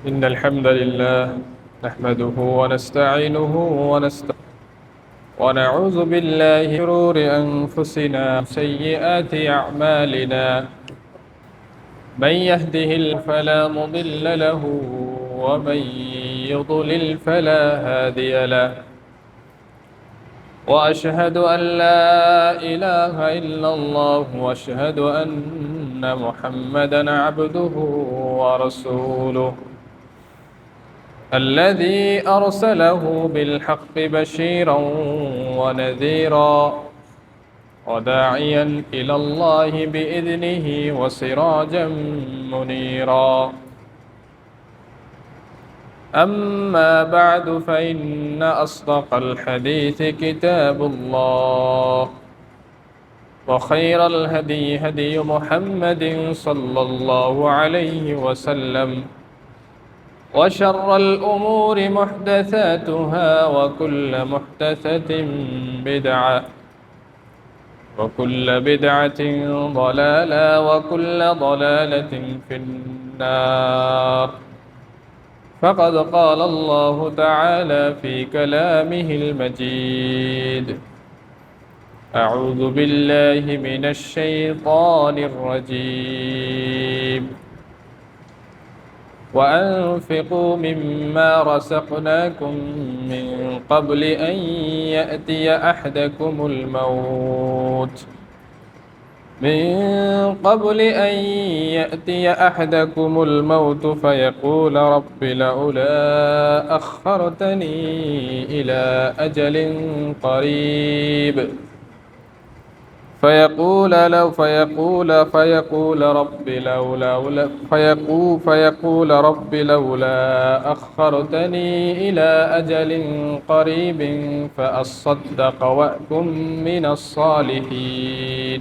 إن الحمد لله نحمده ونستعينه ونعوذ بالله من شرور أنفسنا وسيئات أعمالنا من يهده الله فلا مضل له ومن يضلل فلا هادي له وأشهد أن لا إله إلا الله وأشهد أن محمدا عبده ورسوله الذي أرسله بالحق بشيرا ونذيرا وداعيا إلى الله بإذنه وسراجا منيرا أما بعد فإن أصدق الحديث كتاب الله وخير الهدي هدي محمد صلى الله عليه وسلم وشر الأمور محدثاتها وكل محدثة بدعة وكل بدعة ضلالة وكل ضلالة في النار فقد قال الله تعالى في كلامه المجيد أعوذ بالله من الشيطان الرجيم وأنفقوا مما رزقناكم من قبل أن يأتي أحدكم الموت فيقول رب لولا أخرتني إلى أجل قريب فيقول رب لولا أخرتني إلى أجل قريب فأصدق وأكن من الصالحين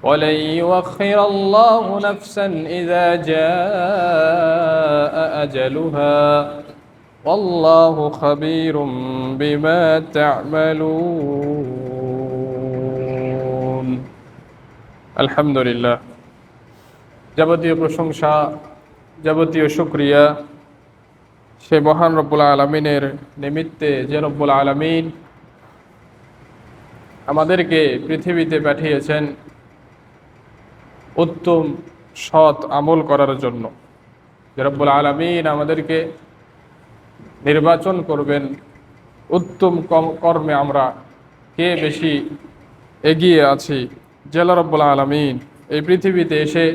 ولن يؤخر الله نفسا إذا جاء أجلها والله خبير بما تعملون الحمد لله যাবতীয় প্রশংসা যাবতীয় শুকরিয়া সে মহান রব্বুল আলামিনের নিমিত্তে যে রব্বুল আলামিন আমাদেরকে পৃথিবীতে পাঠিয়েছেন উত্তম সৎ আমল করার জন্য। যে রব্বুল আলামিন আমাদেরকে নির্বাচন করবেন উত্তম কর্মে আমরা কে বেশি এগিয়ে আছি। যে রব্বুল আলামিন এই পৃথিবীতে এসে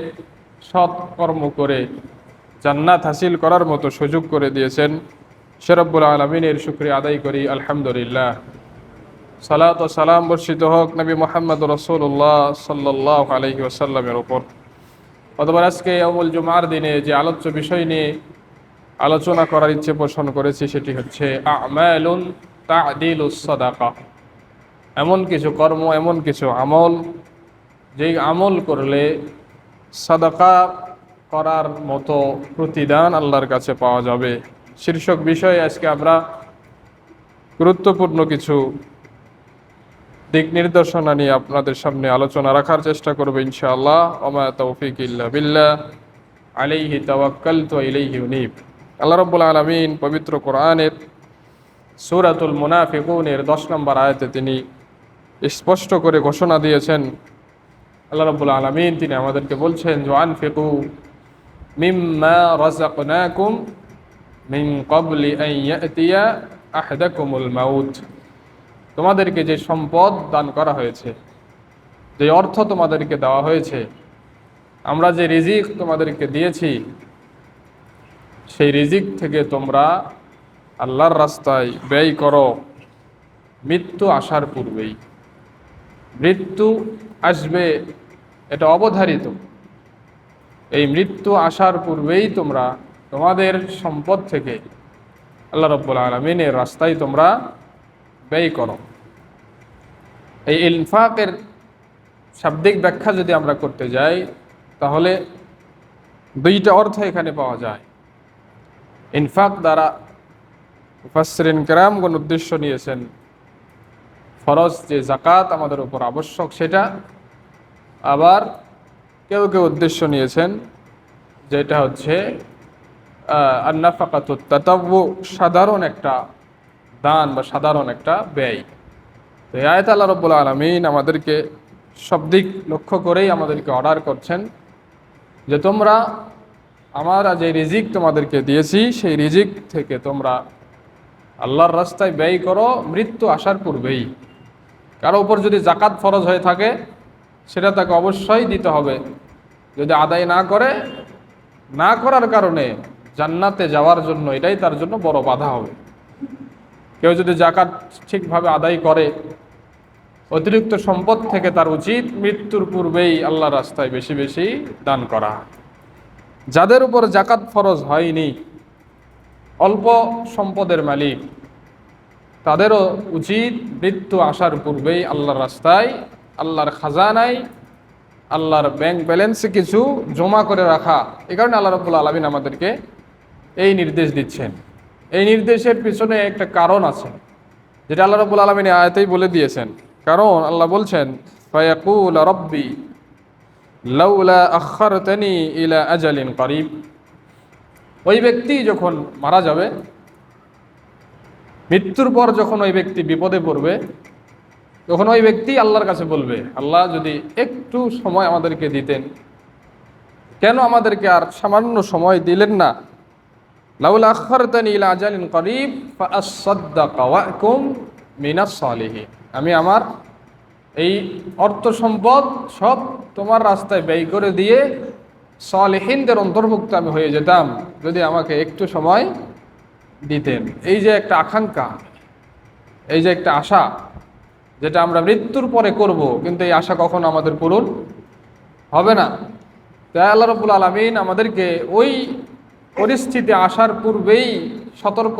সৎ কর্ম করে জান্নাত হাসিল করার মতো সুযোগ করে দিয়েছেন, সে রব্বুল আলামিনের শুকরিয়া আদায় করি আলহামদুলিল্লাহ। সালাত ও সালাম বর্ষিত হোক নবী মুহাম্মদ রাসূলুল্লাহ সাল্লাল্লাহু আলাইহি ওয়াসাল্লামের উপর। অতঃপর আজকে ইয়াউমুল জুমার দিনে যে আলোচ্য বিষয় নিয়ে আলোচনা করার ইচ্ছে পোষণ করেছি সেটি হচ্ছে আমালুন তা'দিলুস সাদাকা। এমন কিছু কর্ম, এমন কিছু আমল যেই আমল করলে সাদাকা করার মতো প্রতিদান আল্লাহর কাছে পাওয়া যাবে। শীর্ষক বিষয়ে আজকে আমরা গুরুত্বপূর্ণ কিছু দিক নির্দেশনা নিয়ে আপনাদের সামনে আলোচনা রাখার চেষ্টা করব ইনশাআল্লাহ। ওমা তৌফিক ইল্লা বিল্লাহ আলাইহি তাওয়াক্কালতু ওয়া ইলাইহি উনীব। আল্লাহ রাব্বুল আলামিন পবিত্র কোরআনের সূরাতুল মুনাফিকুনের 10 নম্বর আয়াতে তিনি স্পষ্ট করে ঘোষণা দিয়েছেন। আল্লাহ রাব্বুল আলামিন তিনি আমাদেরকে বলছেন যে আনফিকু মিম্মা রাযাকনাকুম মিন ক্বাবলি আন ইয়াতিয়া আহাদাকুমুল মাউত। তোমাদেরকে যে সম্পদ দান করা হয়েছে, যে অর্থ তোমাদেরকে দেওয়া হয়েছে, আমরা যে রিজিক তোমাদেরকে দিয়েছি, সেই রিজিক থেকে তোমরা আল্লাহর রাস্তায় ব্যয় করো মৃত্যু আসার পূর্বেই। মৃত্যু আসবে এটা অবধারিত। এই মৃত্যু আসার পূর্বেই তোমরা তোমাদের সম্পদ থেকে আল্লাহ রাব্বুল আলামিনের রাস্তায় তোমরা ব্যয় করো। এই ইনফাকের শাব্দিক ব্যাখ্যা যদি আমরা করতে যাই তাহলে দুইটা অর্থ এখানে পাওয়া যায়। ইনফাক দ্বারা মুফাসসিরিন কেরামগণ উদ্দেশ্য নিয়েছেন ফরজ যে যাকাত আমাদের উপর আবশ্যক সেটা, আবার কেউ কেউ উদ্দেশ্য নিয়েছেন যেটা হচ্ছে আন্নাফাকাতুত তাতাব্বু সাধারণ একটা দান বা সাধারণ একটা ব্যয়। তো এই আয়াতে আল্লাহ রাব্বুল আলামিন আমাদেরকে সব দিক লক্ষ্য করেই আমাদেরকে অর্ডার করছেন যে তোমরা আমার যে রিজিক তোমাদেরকে দিয়েছি সেই রিজিক থেকে তোমরা আল্লাহর রাস্তায় ব্যয় করো মৃত্যু আসার পূর্বেই। কারো উপর যদি জাকাত ফরজ হয়ে থাকে সেটা তাকে অবশ্যই দিতে হবে। যদি আদায় না করার কারণে জান্নাতে যাওয়ার জন্য এটাই তার জন্য বড় বাধা হবে। কেউ যদি জাকাত ঠিকভাবে আদায় করে অতিরিক্ত সম্পদ থেকে তার উচিত মৃত্যুর পূর্বেই আল্লাহর রাস্তায় বেশি বেশি দান করা। যাদের উপর জাকাত ফরজ হয়নি, অল্প সম্পদের মালিক, তাদেরও উচিত মৃত্যু আসার পূর্বেই আল্লাহর রাস্তায়, আল্লাহর খাজানায়, আল্লাহর ব্যাংক ব্যালেন্সে কিছু জমা করে রাখা। এই কারণে আল্লাহ রাব্বুল আলামিন আমাদেরকে এই নির্দেশ দিচ্ছেন। এই নির্দেশের পিছনে একটা কারণ আছে, যেটা আল্লাহ রাব্বুল আলামিন আয়াতেই বলে দিয়েছেন। কারণ আল্লাহ বলছেন, ফায়াকুল রব্বি লাউলা আখারতানি ইলা আজালিন করিব। ওই ব্যক্তি যখন মারা যাবে, মৃত্যুর পর যখন ওই ব্যক্তি বিপদে পড়বে, তখন ওই ব্যক্তি আল্লাহর কাছে বলবে, আল্লাহ যদি একটু সময় আমাদেরকে দিতেন, কেন আমাদেরকে আর সামান্য সময় দিলেন না? লাউলা আখারতানি ইলা আজালিন করিব ফাআসাদদাকা ওয়া আকুম মিনাস সালিহিন। আমি আমার এই অর্থ সম্পদ সব তোমার রাস্তায় ব্যয় করে দিয়ে সালেহিনদের অন্তর্ভুক্ত আমি হয়ে যেতাম যদি আমাকে একটু সময় দিতেন। এই যে একটা আকাঙ্ক্ষা, এই যে একটা আশা, যেটা আমরা মৃত্যুর পরে করব, কিন্তু এই আশা কখনো আমাদের পূরণ হবে না। তাই আল্লাহ রাব্বুল আলামিন আমাদেরকে ওই পরিস্থিতি আসার পূর্বেই সতর্ক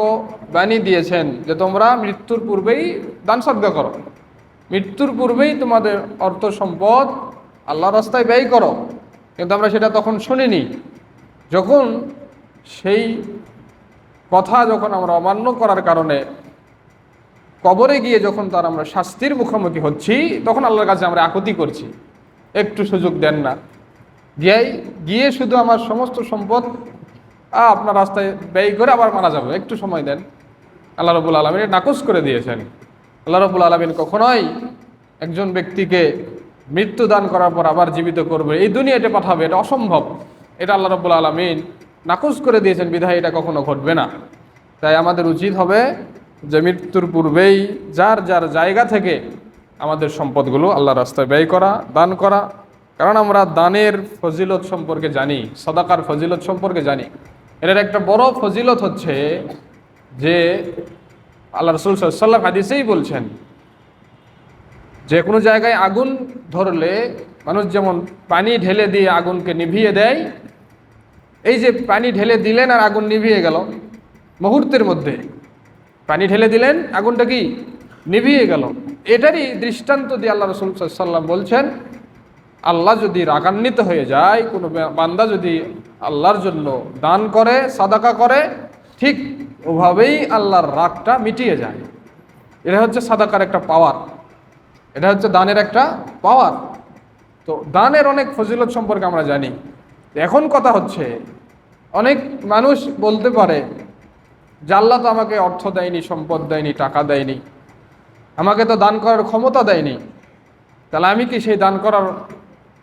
বাণী দিয়েছেন যে তোমরা মৃত্যুর পূর্বেই দান সাদকা করো, মৃত্যুর পূর্বেই তোমাদের অর্থ সম্পদ আল্লাহর রাস্তায় ব্যয় করো। কিন্তু আমরা সেটা তখন শুনিনি। যখন সেই কথা আমরা অমান্য করার কারণে কবরে গিয়ে যখন তার আমরা শাস্তির মুখোমুখি হচ্ছি, তখন আল্লাহর কাছে আমরা আকুতি করছি, একটু সুযোগ দেন না, গিয়ে শুধু আমার সমস্ত সম্পদ আপনার রাস্তায় ব্যয় করে আবার মারা যাবে, একটু সময় দেন। আল্লাহ রাব্বুল আলামিন নাকচ করে দিয়েছেন। আল্লাহ রাব্বুল আলামিন কখনোই একজন ব্যক্তিকে মৃত্যু দান করার পর আবার জীবিত করবে, এই দুনিয়াতে পাঠাবে, এটা অসম্ভব। এটা আল্লাহ রাব্বুল আলামিন নাকচ করে দিয়েছেন, বিধায় এটা কখনো ঘটবে না। তাই আমাদের উচিত হবে যে মৃত্যুর পূর্বেই যার যার জায়গা থেকে আমাদের সম্পদগুলো আল্লাহর রাস্তায় ব্যয় করা, দান করা। কারণ আমরা দানের ফজিলত সম্পর্কে জানি, সাদাকার ফজিলত সম্পর্কে জানি। এটার একটা বড় ফজিলত হচ্ছে যে আল্লাহ রাসূল সাল্লাল্লাহু আলাইহি ওয়াসাল্লাম হাদিসেই বলছেন, যে কোনো জায়গায় আগুন ধরলে মানুষ যেমন পানি ঢেলে দিয়ে আগুনকে নিভিয়ে দেয়, এই যে পানি ঢেলে দিলেন আর আগুন নিভিয়ে গেল মুহূর্তের মধ্যে, পানি ঢেলে দিলেন আগুনটা কি নিভিয়ে গেল। এটারই দৃষ্টান্ত দিয়ে আল্লাহ রাসূল সাল্লাল্লাহু আলাইহি ওয়াসাল্লাম বলছেন, আল্লাহ যদি রাগান্বিত হয়ে যায়, কোনো বান্দা যদি আল্লাহর জন্য দান করে, সাদাকা করে, ঠিক ওভাবেই আল্লাহর রাগটা মিটিয়ে যায়। এটা হচ্ছে সাদাকার একটা পাওয়ার, এটা হচ্ছে দানের একটা পাওয়ার। তো দানের অনেক ফজিলত সম্পর্কে আমরা জানি। এখন কথা হচ্ছে, অনেক মানুষ বলতে পারে যে আল্লাহ তো আমাকে অর্থ দেয়নি, সম্পদ দেয়নি, টাকা দেয়নি, আমাকে তো দান করার ক্ষমতা দেয়নি, তাহলে আমি কি সেই দান করার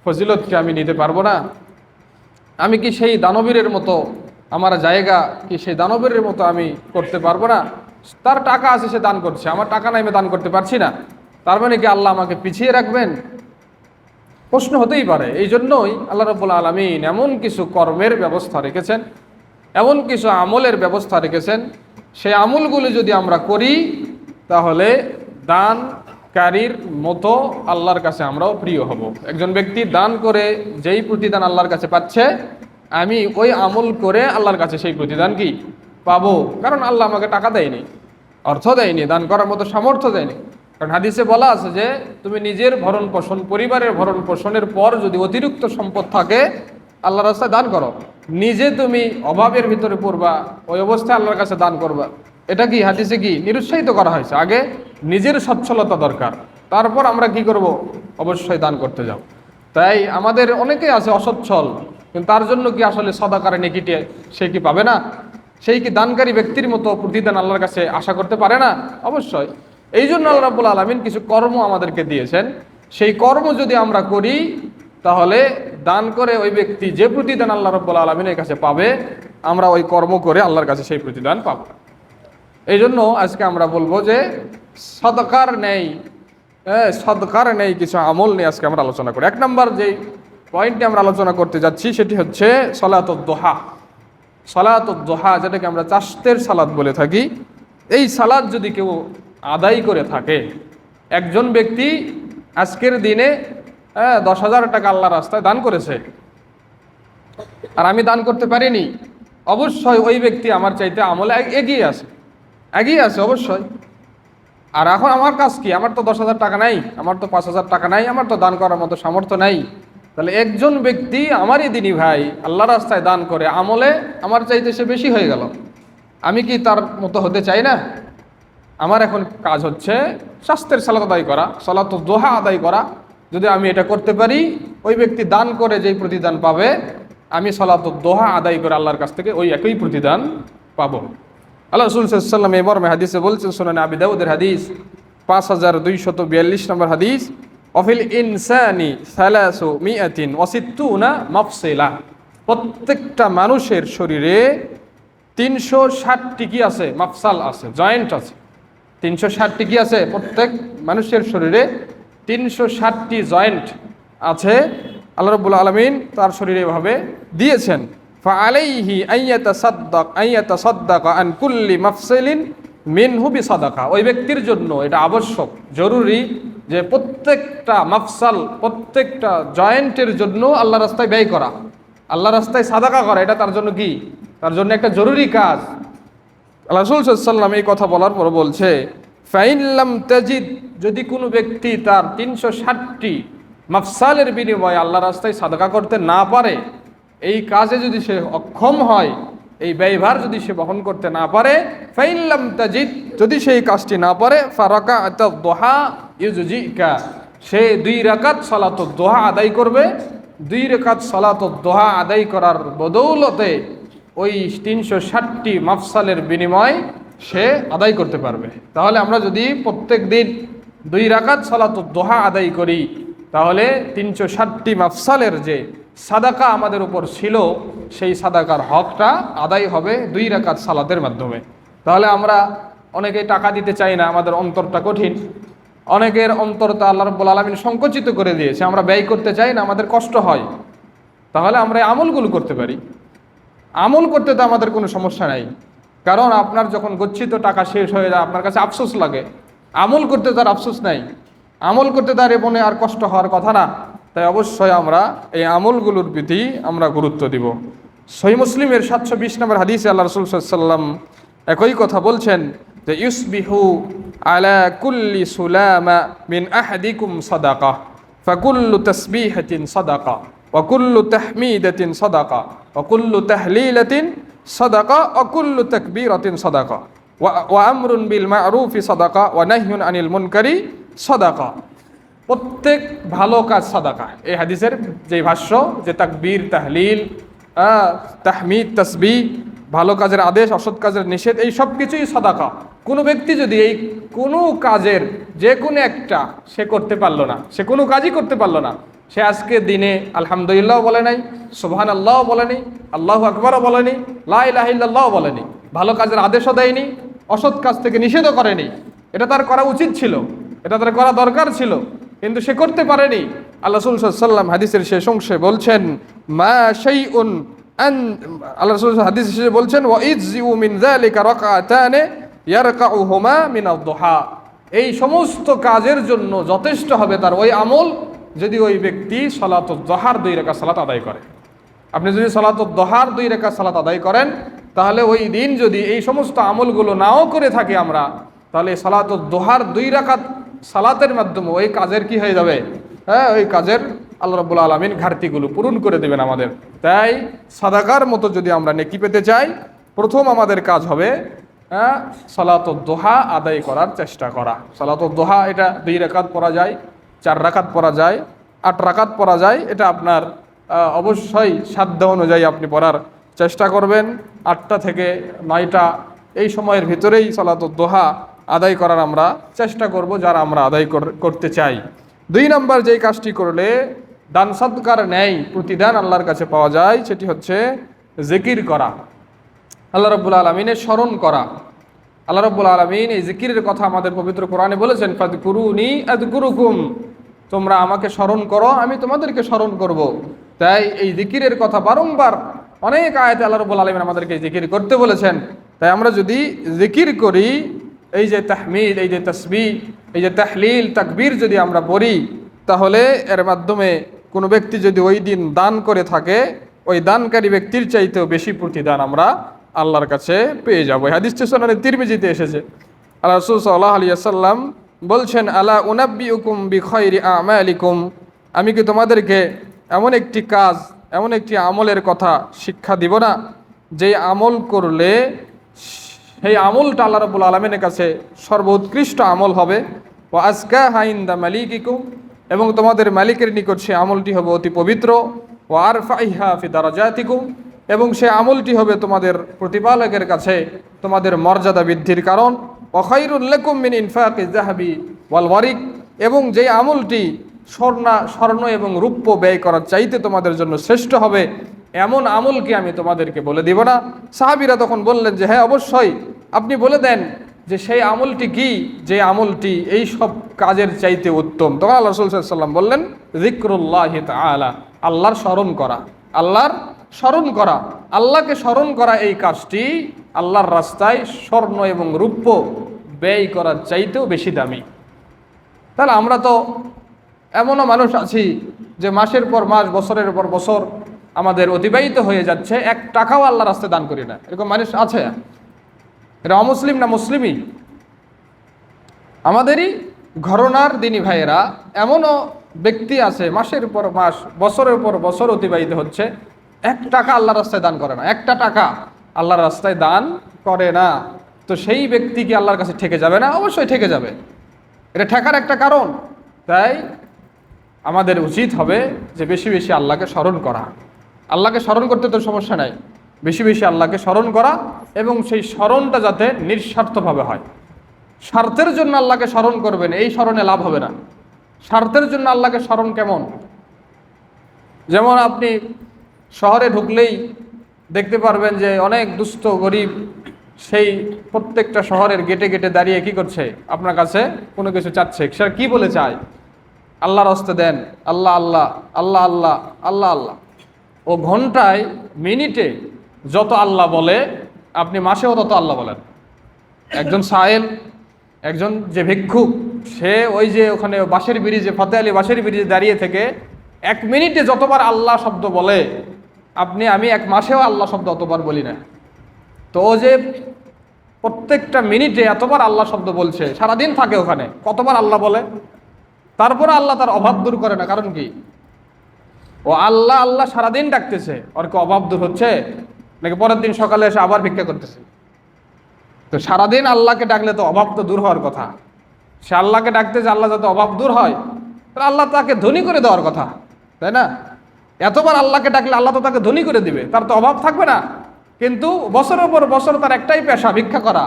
ফজিলতকে আমি নিতে পারবো না? আমি কি সেই দানবীরের মতো, আমার জায়গা কি সেই দানবীরের মতো আমি করতে পারবো না? তার টাকা আছে, সে দান করছে, আমার টাকা নাই, আমি দান করতে পারছি না, তার মানে কি আল্লাহ আমাকে পিছিয়ে রাখবেন? প্রশ্ন হতেই পারে। এই জন্যই আল্লাহ রাব্বুল আলামিন এমন কিছু কর্মের ব্যবস্থা রেখেছেন, এমন কিছু আমলের ব্যবস্থা রেখেছেন, সেই আমলগুলি যদি আমরা করি তাহলে দানকারীর মতো আল্লাহর কাছে আমরাও প্রিয় হব। একজন ব্যক্তি দান করে যেই প্রতিদান আল্লাহর কাছে পাচ্ছে, আমি ওই আমল করে আল্লাহর কাছে সেই প্রতিদান কি পাবো। কারণ আল্লাহ আমাকে টাকা দেয়নি, অর্থ দেয়নি, দান করার মতো সামর্থ্য দেয়নি। কারণ হাদিসে বলা আছে যে তুমি নিজের ভরণ পোষণ, পরিবারের ভরণ পোষণের পর যদি অতিরিক্ত সম্পদ থাকে আল্লাহর রাস্তায় দান করো। নিজে তুমি অভাবের ভিতরে পড়বা, ওই অবস্থায় আল্লাহর কাছে দান করবা, এটা কি হাদিসে কি নিরুৎসাহিত করা হয়েছে? আগে নিজের সচ্ছলতা দরকার, তারপর আমরা কি করব? অবশ্যই দান করতে যাও। তাই আমাদের অনেকেই আছে অসচ্ছল, কিন্তু তার জন্য কি আসলে সাদাকার নেকিটে সে কি পাবে না? সেই কি দানকারী ব্যক্তির মতো প্রতিদান আল্লাহর কাছে আশা করতে পারে না? অবশ্যই। এই জন্য আল্লাহ রাব্বুল আলামিন কিছু কর্ম আমাদেরকে দিয়েছেন। সেই কর্ম যদি আমরা করি তাহলে দান করে ওই ব্যক্তি যে প্রতিদান আল্লাহ রাব্বুল আলামিনের কাছে পাবে, আমরা ওই কর্ম করে আল্লাহর কাছে সেই প্রতিদান পাব। এই জন্য আজকে আমরা বলবো যে সদকার নেই কিছু আমল নিয়ে আজকে আমরা আলোচনা করি। এক নম্বর যেই পয়েন্টে আমরা আলোচনা করতে যাচ্ছি সেটি হচ্ছে সালাতুদ দুহা। সালাতুদ দুহা, যেটাকে আমরা চাশতের সালাত বলে থাকি, এই সালাত যদি কেউ আদায় করে থাকে, একজন ব্যক্তি আজকের দিনে 10,000 টাকা আল্লাহর রাস্তায় দান করেছে, আর আমি দান করতে পারিনি, অবশ্যই ওই ব্যক্তি আমার চাইতে আমলে এগিয়ে আছে অবশ্যই। আর এখন আমার কাজ কি? আমার তো 10,000 টাকা নাই, আমার তো 5,000 টাকা নাই, আমার তো দান করার মতো সামর্থ্য নাই। তাহলে একজন ব্যক্তি আমারই দিনী ভাই আল্লাহ রাস্তায় দান করে আমলে আমার চাইতে সে বেশি হয়ে গেল, আমি কি তার মতো হতে চাই না? আমার এখন কাজ হচ্ছে স্বাস্থ্যের সালাত আদায় করা, সালাতুদ দুহা আদায় করা। যদি আমি এটা করতে পারি, ওই ব্যক্তি দান করে যেই প্রতিদান পাবে, আমি সালাতুদ দুহা আদায় করে আল্লাহর কাছ থেকে ওই একই প্রতিদান পাবো। আল্লাহ রাসূল সাল্লাল্লাহু আলাইহি ওয়াসাল্লাম এই মর্মে হাদিসে বলছেন, সুনানে আবি দাউদের হাদিস 5242 নম্বর হাদিস, অফিল ইনসানি 360 মাফসিলা। প্রত্যেকটা মানুষের শরীরে 360টি কি আছে? মাফসাল আছে, জয়েন্ট আছে। 360টি কি আছে? প্রত্যেক মানুষের শরীরে 360টি জয়েন্ট আছে। আল্লাহ রাব্বুল আলামিন তার শরীরে এভাবে দিয়েছেন। ফাআলাইহি আইয়াতাসাদ্দাকা আন কুল্লি মাফসিলিন মিনহু বিসাদাকা। ওই ব্যক্তির জন্য এটা আবশ্যক, জরুরি যে প্রত্যেকটা মাফসাল, প্রত্যেকটা জয়েন্টের জন্য আল্লাহ রাস্তায় ব্যয় করা, আল্লাহ রাস্তায় সাদাকা করা, এটা তার জন্য কি? তার জন্য একটা জরুরি কাজ। আল্লাহ রাসূল সাল্লাল্লাহু আলাইহি ওয়াসাল্লাম এই কথা বলার পর বলছে, ফাইন লাম তাজিদ, যদি কোনো ব্যক্তি তার 360টি মাফসালের বিনিময়ে আল্লাহ রাস্তায় সাদাকা করতে না পারে, এই কাজে যদি সে অক্ষম হয়, এই ব্যয়ভার যদি সে বহন করতে না পারে, ফাইন লাম তাজিদ, যদি সেই কাজটি না পারে, ফারাকাতুদ দুহা ইউজিকা, সে 2 রাকাত সালাতুদ দুহা আদায় করবে। 2 রাকাত সালাতুদ দুহা আদায় করার বদৌলতে ওই 360টি মাফসালের বিনিময় সে আদায় করতে পারবে। তাহলে আমরা যদি প্রত্যেক দিন 2 রাকাত সালাতুদ দুহা আদায় করি, তাহলে 360টি মাফসালের যে সাদাকা আমাদের উপর ছিল, সেই সাদাকার হকটা আদায় হবে 2 রাকাত সালাতের মাধ্যমে। তাহলে আমরা অনেকে টাকা দিতে চাই না, আমাদের অন্তরটা কঠিন, অনেকের অন্তরটা আল্লাহ রাব্বুল আলামিন সংকুচিত করে দিয়েছে, আমরা ব্যয় করতে চাই না, আমাদের কষ্ট হয়। তাহলে আমরা এই আমলগুলো করতে পারি। আমল করতে তো আমাদের কোনো সমস্যা নাই, কারণ আপনার যখন গচ্ছিত টাকা শেষ হয়ে যায় আপনার কাছে আফসোস লাগে। আমল করতে তার আফসোস নাই, আমল করতে তার মনে আর কষ্ট হওয়ার কথা না। তাই অবশ্যই আমরা এই আমলগুলোর প্রতি আমরা গুরুত্ব দিব। সহিহ মুসলিমের 720 নম্বর হাদিসে আল্লাহ রাসূল সাল্লাল্লাহু আলাইহি ওয়াসাল্লাম একই কথা বলছেন যে, ইউসবিহু আলা কুল্লি সুলামা মিন আহাদিকুম সাদাকা, ফাকুল্লু তাসবিহাতিন সাদাকা, ওয়া কুল্লু তাহমিদাতিন সাদাকা, ওয়া কুল্লু তাহলিলাতিন সাদাকা, ওয়া কুল্লু তাকবীরাতিন সাদাকা, ওয়া আমরুন বিল মা'রুফি সাদাকা, ওয়া নাহয়ুন আনিল মুনকারি সাদাকা। প্রত্যেক ভালো কাজ সাদাকা। এই হাদিসের যে ভাষ্য, যে তাকবীর, তাহলিল, তাহমিদ, তাসবিহ, ভালো কাজের আদেশ, অসৎ কাজের নিষেধ, এই সব কিছুই সাদাকা। কোনো ব্যক্তি যদি এই কোনো কাজের যে কোনো একটা সে করতে পারলো না, সে কোনো কাজই করতে পারলো না, সে আজকে দিনে আলহামদুলিল্লাহ বলে নাই, সুবহানাল্লাহ বলেনি, আল্লাহু আকবারও বলেনি, লা ইলাহা ইল্লাল্লাহ বলেনি, ভালো কাজের আদেশও দেয়নি, অসৎ কাজ থেকে নিষেধও করেনি, এটা তার করা উচিত ছিল, এটা তার করা দরকার ছিল, কিন্তু সে করতে পারেনি। আল্লাহ রাসূল সাল্লাল্লাহু আলাইহি ওয়াসাল্লাম হাদিসের শেষ অংশে বলছেন, মা শাইউন আন, আল্লাহ রাসূল হাদিস শেষে বলছেন, ওয়া ইযু মিন যালিকা রাকাতানে ইয়ারকাউহুমা মিনাদ দুহা। এই সমস্ত কাজের জন্য যথেষ্ট হবে তার ওই আমল, যদি ওই ব্যক্তি সালাতুদ দুহার 2 রাকাত সালাত আদায় করে। আপনি যদি সালাতুদ দুহার 2 রাকাত সালাত আদায় করেন, তাহলে ওই দিন যদি এই সমস্ত আমলগুলো নাও করে থাকি আমরা, তাহলে সালাতুদ দুহার 2 রাকাত সালাতের মাধ্যমে ওই কাজের কি হয়ে যাবে? ওই কাজের আল্লাহ রাব্বুল আলামিন ঘাটতিগুলো পূরণ করে দেবেন আমাদের। তাই সাদাকার মতো যদি আমরা নেকি পেতে চাই, প্রথম আমাদের কাজ হবে সালাতুদ দুহা আদায় করার চেষ্টা করা। সালাতুদ দুহা এটা 2 রাকাত পড়া যায়, 4 রাকাত পড়া যায়, 8 রাকাত পড়া যায়, এটা আপনার অবশ্যই সাধ্য অনুযায়ী আপনি পড়ার চেষ্টা করবেন। 8টা থেকে 9টা এই সময়ের ভিতরেই সালাতুদ দুহা আদায় করার আমরা চেষ্টা করব, যারা আমরা আদায় করতে চাই। 2 নম্বর যেই কাজটি করলে দান সদকার ন্যায় প্রতিদান আল্লাহর কাছে পাওয়া যায়, সেটি হচ্ছে জিকির করা, আল্লাহ রাব্বুল আলামিনের স্মরণ করা। আল্লাহ রাব্বুল আলামিন এই জিকিরের কথা আমাদের পবিত্র কোরআনে বলেছেন, ফাযকুরুনি আযকুরুকুম, তোমরা আমাকে স্মরণ করো, আমি তোমাদেরকে স্মরণ করব। তাই এই জিকিরের কথা বারংবার অনেক আয়াতে আল্লাহ রাব্বুল আলামিন আমাদেরকে জিকির করতে বলেছেন। তাই আমরা যদি জিকির করি, এই যে তাহমিদ, এই যে তাসবিহ, এই যে তাহলিল, তাকবীর যদি আমরা পড়ি, তাহলে এর মাধ্যমে কোনো ব্যক্তি যদি ওই দিন দান করে থাকে, ওই দানকারী ব্যক্তির চাইতেও বেশি প্রতিদান আমরা আল্লাহর কাছে পেয়ে যাবো। হাদিসটি সুনানে তিরমিজিতে এসেছে, আল্লাহ রাসূল সাল্লাল্লাহু আলাইহি ওয়াসাল্লাম বলছেন, আলা উনাব্বিউকুম বিখাইরি আমালিকুম, আমি কি তোমাদেরকে এমন একটি কাজ, এমন একটি আমলের কথা শিক্ষা দিব না, যেই আমল করলে সেই আমলটা আল্লাহ রাব্বুল আলামিনের কাছে সর্বোৎকৃষ্ট আমল হবে। ওয়া আজকাহা ইনদা মালিকিকুম, এবং তোমাদের মালিকের নিকট সেই আমলটি হবে অতি পবিত্র। ওয়া আরফাইহা ফি দারাজাতিকুম, এবং সেই আমলটি হবে তোমাদের প্রতিপালকের কাছে তোমাদের মর্যাদা বৃদ্ধির কারণ। ওয়া খায়রুল লাকুম মিন ইনফাকিজ যাহাবি ওয়াল ওয়ারিক, এবং যেই আমলটি স্বর্ণ এবং রূপ্য ব্যয় করার চাইতে তোমাদের জন্য শ্রেষ্ঠ হবে, এমন আমল কি আমি তোমাদেরকে বলে দিব না? সাহাবীরা তখন বললেন যে হ্যাঁ, অবশ্যই, আপনি বলে দেন যে সেই আমলটি কি, যে আমলটি এই সব কাজের চাইতে উত্তম। তখন আল্লাহ রাসূল সাল্লাল্লাহু আলাইহি ওয়াসাল্লাম বললেন, যিকরুল্লাহি তাআলা, আল্লাহর স্মরণ করা, আল্লাহর স্মরণ করা, আল্লাহকে স্মরণ করা, এই কাজটি আল্লাহর রাস্তায় স্বর্ণ এবং রূপ্য ব্যয় করার চাইতেও বেশি দামি। তাহলে আমরা তো এমনও মানুষ আছি যে মাসের পর মাস, বছরের পর বছর আমাদের অতিবাহিত হয়ে যাচ্ছে, 1 টাকাও আল্লাহর রাস্তায় দান করি না। এরকম মানুষ আছে? এটা অমুসলিম না মুসলিমই? আমাদেরই ঘরনার দিনী ভাইয়েরা এমনও ব্যক্তি আছে, মাসের পর মাস, বছরের পর বছর অতিবাহিত হচ্ছে, 1 টাকা আল্লাহর রাস্তায় দান করে না, 1টা টাকা আল্লাহর রাস্তায় দান করে না। তো সেই ব্যক্তি কি আল্লাহর কাছে ঠেকে যাবে না? অবশ্যই ঠেকে যাবে। এটা ঠেকার একটা কারণ। তাই আমাদের উচিত হবে যে বেশি বেশি আল্লাহকে স্মরণ করা। আল্লাহকে স্মরণ করতে তো সমস্যা নাই, বেশি বেশি আল্লাহকে স্মরণ করা, এবং সেই স্মরণটা যাতে নিঃস্বার্থভাবে হয়। স্বার্থের জন্য আল্লাহকে স্মরণ করবেন, এই স্মরণে লাভ হবে না। স্বার্থের জন্য আল্লাহকে স্মরণ কেমন? যেমন আপনি শহরে ঢুকলেই দেখতে পারবেন যে অনেক দুস্থ গরিব সেই প্রত্যেকটা শহরের গেটে গেটে দাঁড়িয়ে কি করছে? আপনার কাছে কোনো কিছু চাচ্ছে। সে কি বলে চায়? আল্লাহর হস্তে দেন, আল্লাহ আল্লাহ, আল্লাহ আল্লাহ, আল্লাহ আল্লাহ। ও ঘন্টায় মিনিটে যত আল্লাহ বলে, আপনি মাসেও তত আল্লাহ বলেন। একজন সায়েল, একজন যে ভিক্ষুক, সে ওই যে ওখানে বাঁশের ব্রিজে, ফতে আলী বাঁশের ব্রিজে দাঁড়িয়ে থেকে 1 মিনিটে যতবার আল্লাহ শব্দ বলে, আমি 1 মাসেও আল্লাহ শব্দ অতবার বলি না। তো ও যে প্রত্যেকটা মিনিটে এতবার আল্লাহ শব্দ বলছে, সারাদিন থাকে ওখানে, কতবার আল্লাহ বলে, তারপরে আল্লাহ তার অভাব দূর করে না। কারণ কি? ও আল্লাহ আল্লাহ সারাদিন ডাকতেছে, ওর কি অভাব দূর হচ্ছে নাকি পরের দিন সকালে এসে আবার ভিক্ষা করতেছে? তো সারাদিন আল্লাহকে ডাকলে তো অভাব তো দূর হওয়ার কথা। সে আল্লাহকে ডাকতেছে আল্লাহ যাতে অভাব দূর হয়, তাহলে আল্লাহ তাকে ধনী করে দেওয়ার কথা, তাই না? এতবার আল্লাহকে ডাকলে আল্লাহ তো তাকে ধনী করে দিবে, তার তো অভাব থাকবে না। কিন্তু বছরের পর বছর তার একটাই পেশা, ভিক্ষা করা।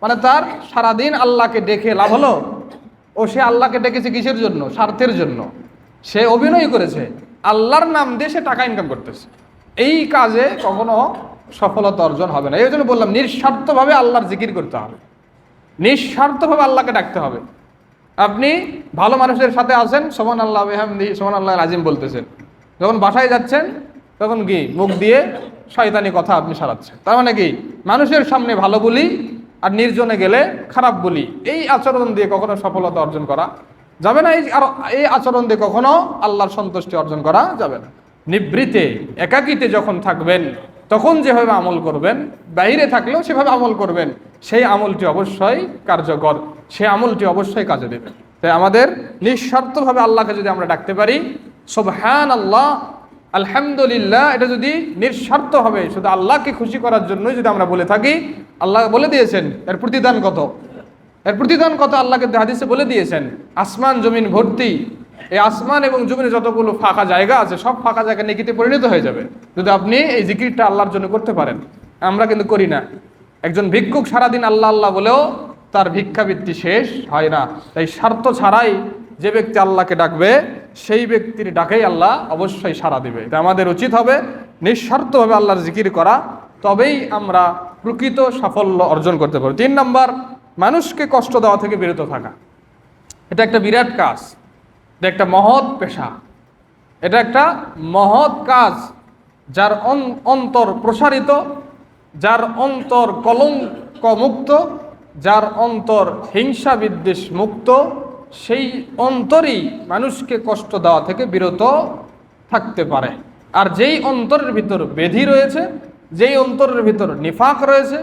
মানে তার সারাদিন আল্লাহকে ডেকে লাভ হলো? ও সে আল্লাহকে ডেকেছে কিসের জন্য? স্বার্থের জন্য। সে অভিনয় করেছে, আল্লাহর নাম দিয়ে সে টাকা ইনকাম করতেছে। এই কাজে কখনো সফলতা অর্জন হবে না। এই জন্য বললাম, নিঃস্বার্থভাবে আল্লাহর জিকির করতে হবে, নিঃস্বার্থভাবে আল্লাহকে ডাকতে হবে। আপনি ভালো মানুষের সাথে আছেন, সুবহানাল্লাহ বিহামদিহি সুবহানাল্লাহিল আযীম বলতেছেন, যখন বাসায় যাচ্ছেন তখন কি মুখ দিয়ে শয়তানি কথা আপনি সারাচ্ছেন। তার মানে কি? মানুষের সামনে ভালো বলি আর নির্জনে গেলে খারাপ বলি। এই আচরণ দিয়ে কখনো সফলতা অর্জন করা যাবে না। এই আচরণ দিয়ে কখনো আল্লাহর সন্তুষ্টি অর্জন করা যাবে না। নিবৃতে, একাকিতে যখন থাকবেন তখন যেভাবে আমল করবেন, বাইরে থাকলেও সেভাবে আমল করবেন, সেই আমলটি অবশ্যই কার্যকর, সেই আমলটি অবশ্যই কাজে দেবে। তাই আমাদের নিঃস্বার্থভাবে আল্লাহকে যদি আমরা ডাকতে পারি, সুবহানাল্লাহ, আলহামদুলিল্লাহ, এটা যদি নিঃস্বার্থ হবে, শুধু আল্লাহকে খুশি করার জন্যই যদি আমরা বলে থাকি, আল্লাহ বলে দিয়েছেন এর প্রতিদান কত। এর প্রতিদান কত আল্লাহকে হাদিসে বলে দিয়েছেন। আসমান জমিন ভর্তি এই আসমান এবং জমিনে যতগুলো ফাঁকা জায়গা আছে সব ফাঁকা জায়গা নেকিতে পরিণত হয়ে যাবে যদি আপনি এই জিকিরটা আল্লাহর জন্য করতে পারেন। আমরা কিন্তু করি না। একজন ভিক্ষুক সারাদিন আল্লাহ আল্লাহ বলেও তার ভিক্ষাবৃত্তি শেষ হয় না। তাই স্বার্থ ছাড়াই যে ব্যক্তি আল্লাহকে ডাকবে সেই ব্যক্তির ডাকেই আল্লাহ অবশ্যই সাড়া দিবে। তাই আমাদের উচিত হবে নিঃস্বার্থভাবে আল্লাহর জিকির করা, তবেই আমরা প্রকৃত সাফল্য অর্জন করতে পারব। 3 নম্বর, মানুষকে কষ্ট দেওয়া থেকে বিরত থাকা। এটা একটা বিরাট কাজ, এটা একটা মহৎ পেশা, এটা একটা মহৎ কাজ। যার অন্তর প্রসারিত, যার অন্তর কলঙ্ক মুক্ত, যার অন্তর হিংসা বিদ্বেষ মুক্ত, সেই অন্তরই মানুষকে কষ্ট দেওয়া থেকে বিরত থাকতে পারে। আর যেই অন্তরের ভিতর বেধি রয়েছে, যেই অন্তরের ভিতর নিফাক রয়েছে,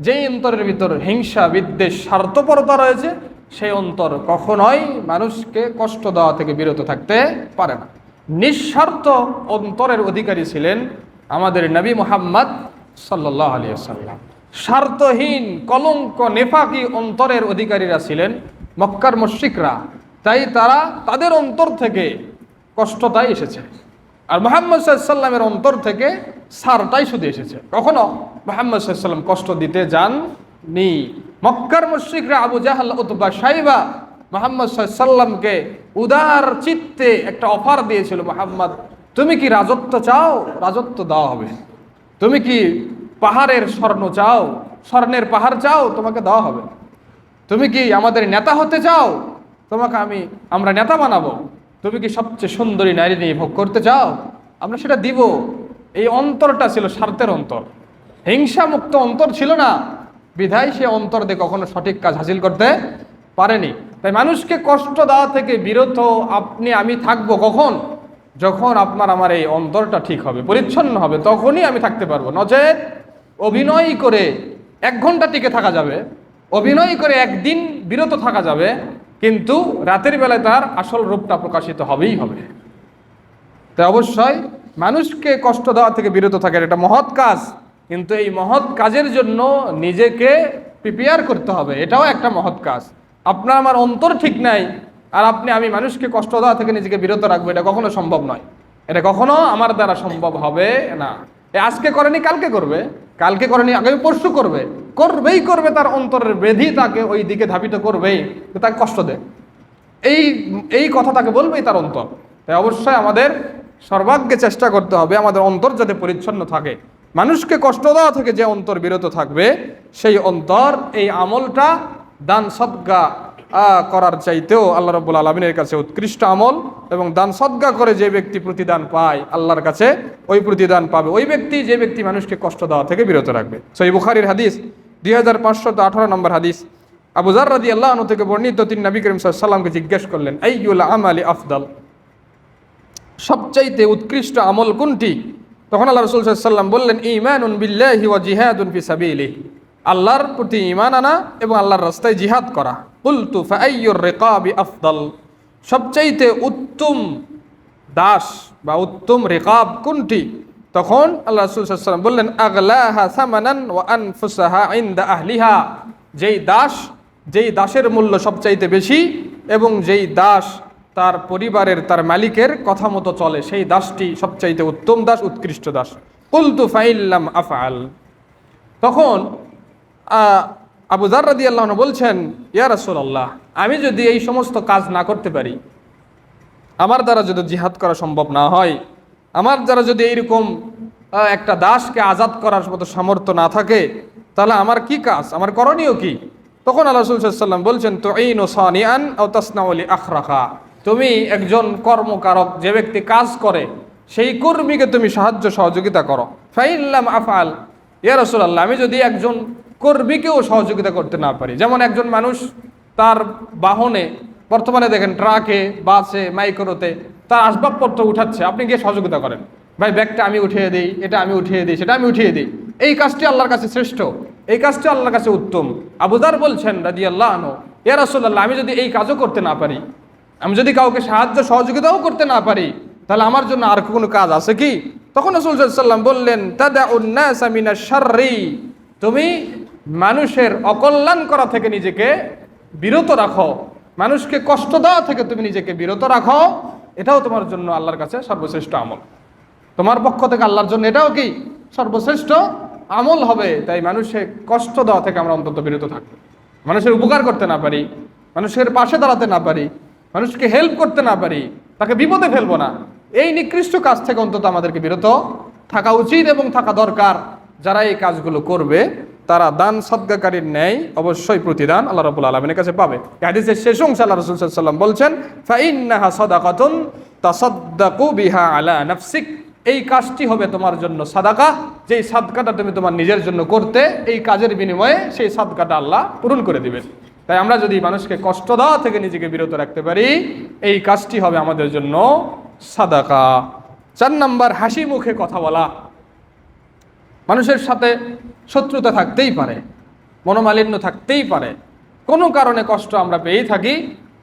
যেই অন্তরের ভিতর হিংসা বিদ্বেষ স্বার্থপরতা রয়েছে, সেই অন্তর কখনোই মানুষকে কষ্ট দেওয়া থেকে বিরত থাকতে পারে না। নিঃস্বার্থ অন্তরের অধিকারী ছিলেন আমাদের নবী মুহাম্মদ সাল্লাল্লাহু আলাইহি ওয়াসাল্লাম। স্বার্থহীন কলঙ্ক নেফাকি অন্তরের অধিকারীরা ছিলেন মক্কার মুশরিকরা। তাই তারা তাদের অন্তর থেকে কষ্টটাই এসেছে, আর মুহাম্মদ সাল্লাল্লাহু আলাইহি ওয়াসাল্লামের অন্তর থেকে সারটাই শুধু এসেছে। কখনো মুহাম্মদ সাল্লাল্লাহু আলাইহি ওয়াসাল্লাম কষ্ট দিতে যাননি। মক্কার মুশরিকরা আবু জাহল, উতবা, শাইবা মুহাম্মদ সাল্লাল্লাহু আলাইহি ওয়াসাল্লামকে উদার চিত্তে একটা অফার দিয়েছিল, মুহাম্মদ তুমি কি রাজত্ব চাও? রাজত্ব দেওয়া হবে। তুমি কি পাহাড়ের স্বর্ণ চাও? স্বর্ণের পাহাড় চাও? তোমাকে দেওয়া হবে। তুমি কি আমাদের নেতা হতে চাও? তোমাকে আমরা নেতা বানাবো। তুমি কি সবচেয়ে সুন্দরী নারী নিয়ে ভোগ করতে চাও? আমরা সেটা দিব। এই অন্তরটা ছিল স্বার্থের অন্তর, হিংসা মুক্ত অন্তর ছিল না, বিধায় সে অন্তর দিয়ে কখনো সঠিক কাজ হাসিল করতে পারেনি। তাই মানুষকে কষ্ট দেওয়া থেকে বিরত আমি থাকবো কখন? যখন আমার এই অন্তরটা ঠিক হবে, পরিচ্ছন্ন হবে, তখনই আমি থাকতে পারবো। নচেত অভিনয় করে 1 ঘন্টা টিকে থাকা যাবে, অভিনয় করে একদিন বিরত থাকা যাবে, কিন্তু রাতের বেলায় তার আসল রূপটা প্রকাশিত হবেই হবে। তাই অবশ্যই মানুষকে কষ্ট দেওয়া থেকে বিরত থাকার এটা মহৎ কাজ, কিন্তু এই মহৎ কাজের জন্য নিজেকে প্রিপেয়ার করতে হবে, এটাও একটা মহৎ কাজ। আপনার আমার অন্তর ঠিক নাই আর আমি মানুষকে কষ্ট দেওয়া থেকে নিজেকে বিরত রাখবো, এটা কখনো সম্ভব নয়। এটা কখনো আমার দ্বারা সম্ভব হবে না। আজকে করেনি কালকে করবে, কালকে করেনি আগামী পরশু করবে, করবে। তার অন্তরের বেধি তাকে ওই দিকে ধাবিত করবেই, তাকে কষ্ট দেয়। এই কথা তাকে বলবেই তার অন্তর। তাই অবশ্যই আমাদের সর্বাগ্যে চেষ্টা করতে হবে আমাদের অন্তর যাতে পরিচ্ছন্ন থাকে। মানুষকে কষ্ট দেওয়া থেকে যে অন্তর বিরত থাকবে, সেই অন্তর এই আমলটা দান সদকা করার চাইতেও আল্লাহ রাব্বুল আলামিনের কাছে উৎকৃষ্ট আমল। এবং দান সদকা করে যে ব্যক্তি প্রতিদান পায়, আল্লাহর কাছে ওই প্রতিদান পাবে ওই ব্যক্তি যে ব্যক্তি মানুষকে কষ্ট দেওয়া থেকে বিরত রাখবে। সহিহ বুখারীর হাদিস 2518 নম্বর হাদিস, আবু যার রাদিয়াল্লাহু আনহু থেকে বর্ণিত, তিনি নবী করিম সাল্লাল্লাহু আলাইহি ওয়াসাল্লামকে জিজ্ঞেস করলেন, আইয়ুল আমালি আফদাল, সবচাইতে উৎকৃষ্ট আমল কোনটি? তখন আল্লাহ রাসূল সাল্লাল্লাহু আলাইহি ওয়াসাল্লাম বললেন, ঈমানুন বিল্লাহি ওয়া জিহাদুন ফি সাবিলিহি, আল্লাহর প্রতি ঈমান আনা এবং আল্লাহর রাস্তায় জিহাদ করা। কুলতু ফাআইয়ুর রিকাবি আফদাল, সবচাইতে উত্তম দাস বা উত্তম রিকাব কোনটি? তখন আল্লাহ রাসূল সাল্লাল্লাহু আলাইহি ওয়াসাল্লাম বললেন, আগলাহা সামানান ওয়া আনফুসাহা ইনদা আহলিহা, যেই দাসের মূল্য সবচাইতে বেশি এবং যেই দাস তার পরিবারের, তার মালিকের কথা মতো চলে, সেই দাসটি সবচাইতে উত্তম দাস, উৎকৃষ্ট দাস। কুলতু ফাইল্লাম আফআল, তখন আবু যার রাদিয়াল্লাহু আনহু বলছেন, ইয়া রাসূলুল্লাহ, আমি যদি এই সমস্ত কাজ না করতে পারি, আমার দ্বারা যদি জিহাদ করা সম্ভব না হয়, আমার দ্বারা যদি এইরকম একটা দাসকে আজাদ করার মতো সামর্থ্য না থাকে, তাহলে আমার কি কাজ, আমার করণীয় কি? তখন আল্লাহ রাসূল সাল্লাল্লাহু আলাইহি ওয়াসাল্লাম বলছেন, তুঈনু সানিআন আও তাসনাউ লি আখরাকা, তুমি একজন কর্মকারক, যে ব্যক্তি কাজ করে সেই কর্মীকে তুমি সাহায্য সহযোগিতা করো। ফাইল্লাম আফআল, ইয়া রাসূলুল্লাহ, আমি যদি একজন কর্মীকেও সহযোগিতা করতে না পারি, যেমন একজন মানুষ তার বাহনে, বর্তমানে দেখেন ট্রাকে, বাসে, মাইক্রোতে তার আসবাবপত্র উঠাচ্ছে, আপনি গিয়ে সহযোগিতা করেন, ভাই ব্যাগটা আমি উঠিয়ে দিই, এটা আমি উঠিয়ে দিই, সেটা আমি উঠিয়ে দিই, এই কাজটি আল্লাহর কাছে শ্রেষ্ঠ, এই কাজটি আল্লাহর কাছে উত্তম। আবু যার বলছেন রাদিয়াল্লাহু আনহু, ইয়া রাসূলুল্লাহ, আমি যদি এই কাজও করতে না পারি, আমি যদি কাউকে সাহায্য সহযোগিতাও করতে না পারি, তাহলে আমার জন্য আর কোনো কাজ আছে কি? তখন রাসূল সাল্লাল্লাহু আলাইহি ওয়াসাল্লাম বললেন, তাদাউন নাসা মিনাশ শাররি, তুমি মানুষের অকল্যাণ করা থেকে নিজেকে বিরত রাখো। মানুষকে কষ্ট দেওয়া থেকে তুমি নিজেকে বিরত রাখো, এটাও তোমার জন্য আল্লাহর কাছে সর্বশ্রেষ্ঠ আমল। তোমার পক্ষ থেকে আল্লাহর জন্য এটাও কি সর্বশ্রেষ্ঠ আমল হবে। তাই মানুষের কষ্ট দেওয়া থেকে আমরা অন্তত বিরত থাকবো। মানুষের উপকার করতে না পারি, মানুষের পাশে দাঁড়াতে না পারি, মানুষকে হেল্প করতে না পারি, তাকে বিপদে ফেলবো না, এই নিকৃষ্ট কাজ থেকে অন্তত আমাদেরকে বিরত থাকা উচিত এবং থাকা দরকার। যারা এই কাজগুলো করবে তারা দান সদকাকারীর ন্যায় অবশ্যই প্রতিদান আল্লাহ রাব্বুল আলামিনের কাছে পাবে। হাদিসের শেষ অংশে আল্লাহ রাসূল সাল্লাল্লাহু আলাইহি ওয়াসাল্লাম বলছেন, ফাইন্নাহা সাদাকাতুন তাসাদ্দাকু বিহা আলা নাফসিক, এই কাজটি হবে তোমার জন্য সাদাকা, যেই সাদকাটা তুমি তোমার নিজের জন্য করতে, এই কাজের বিনিময়ে সেই সাদকাটা আল্লাহ পূরণ করে দিবেন। তাই আমরা যদি মানুষকে কষ্ট দেওয়া থেকে নিজেকে বিরত রাখতে পারি, এই কাজটি হবে আমাদের জন্য সাদাকা। 4 নাম্বার, হাসি মুখে কথা বলা। মানুষের সাথে শত্রুতা থাকতেই পারে, মনোমালিন্য থাকতেই পারে, কোনো কারণে কষ্ট আমরা পেয়েই থাকি,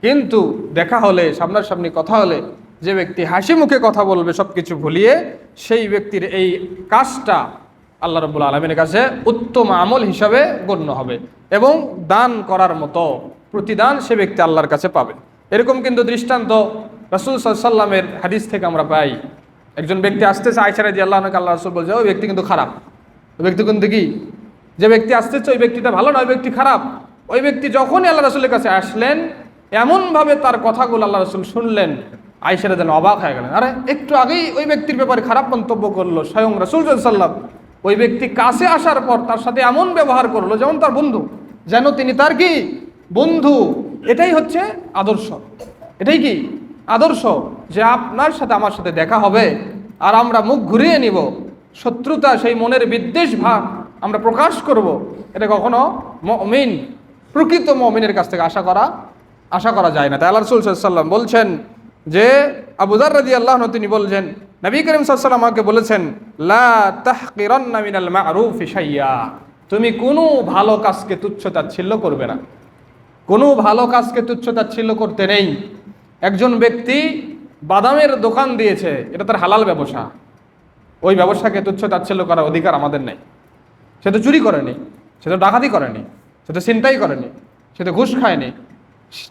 কিন্তু দেখা হলে, সামনাসামনি কথা হলে যে ব্যক্তি হাসি মুখে কথা বলবে সব কিছু ভুলিয়ে, সেই ব্যক্তির এই কাজটা আল্লাহ রাব্বুল আলামিনের কাছে উত্তম আমল হিসাবে গণ্য হবে এবং দান করার মতো প্রতিদান সে ব্যক্তি আল্লাহর কাছে পাবে। এরকম কিন্তু দৃষ্টান্ত রাসূল সাল্লাল্লাহু আলাইহি ওয়াসাল্লামের হাদিস থেকে আমরা পাই। একজন ব্যক্তি আসতেছে, আয়েশা রাদিয়াল্লাহু আনহা, আল্লাহ রাসূল বলছে ওই ব্যক্তি কিন্তু খারাপ। ওই ব্যক্তি কিন্তু কি, যে ব্যক্তি আসতেছে ওই ব্যক্তিটা ভালো না, ওই ব্যক্তি খারাপ। ওই ব্যক্তি যখনই আল্লাহ রাসূলের কাছে আসলেন, এমনভাবে তার কথাগুলো আল্লাহ রাসূল শুনলেন, আয়েশা রাদিয়াল্লাহু আনহা অবাক হয়ে গেলেন। আরে একটু আগেই ওই ব্যক্তির ব্যাপারে খারাপ মন্তব্য করলো স্বয়ং রাসূল সাল্লাল্লাহু আলাইহি ওয়াসাল্লাম, ওই ব্যক্তি কাছে আসার পর তার সাথে এমন ব্যবহার করলো যেমন তার বন্ধু, যেন তিনি তার কি বন্ধু। এটাই হচ্ছে আদর্শ, এটাই কি আদর্শ, যে আপনার সাথে আমার সাথে দেখা হবে আর আমরা মুখ ঘুরিয়ে নিব, শত্রুতা, সেই মনের বিদ্বেষ ভাব আমরা প্রকাশ করব, এটা কখনো মুমিন, প্রকৃত মুমিনের কাছ থেকে আশা করা যায় না। তাই আল্লাহ রাসূল সাল্লাল্লাহু আলাইহি ওয়াসাল্লাম বলছেন যে, আবু যার রাদিয়াল্লাহু আনহু তিনি বলছেন, নবী করিম সাল্লাল্লাহু আলাইহি ওয়াসাল্লাম আমাকে বলেছেন, লা তাহকিরান্না মিনাল মা'রুফি শাইয়া, তুমি কোনো ভালো কাজকে তুচ্ছ-তাচ্ছিল্য করবে না। কোনো ভালো কাজকে তুচ্ছ-তাচ্ছিল্য করতে নেই। একজন ব্যক্তি বাদামের দোকান দিয়েছে, এটা তার হালাল ব্যবসা, ওই ব্যবসাকে তুচ্ছ-তাচ্ছিল্য করার অধিকার আমাদের নেই। সে তো চুরি করেনি, সে তো ডাকাতি করেনি, সে তো ছিনতাই করেনি, সে তো ঘুষ খায়নি,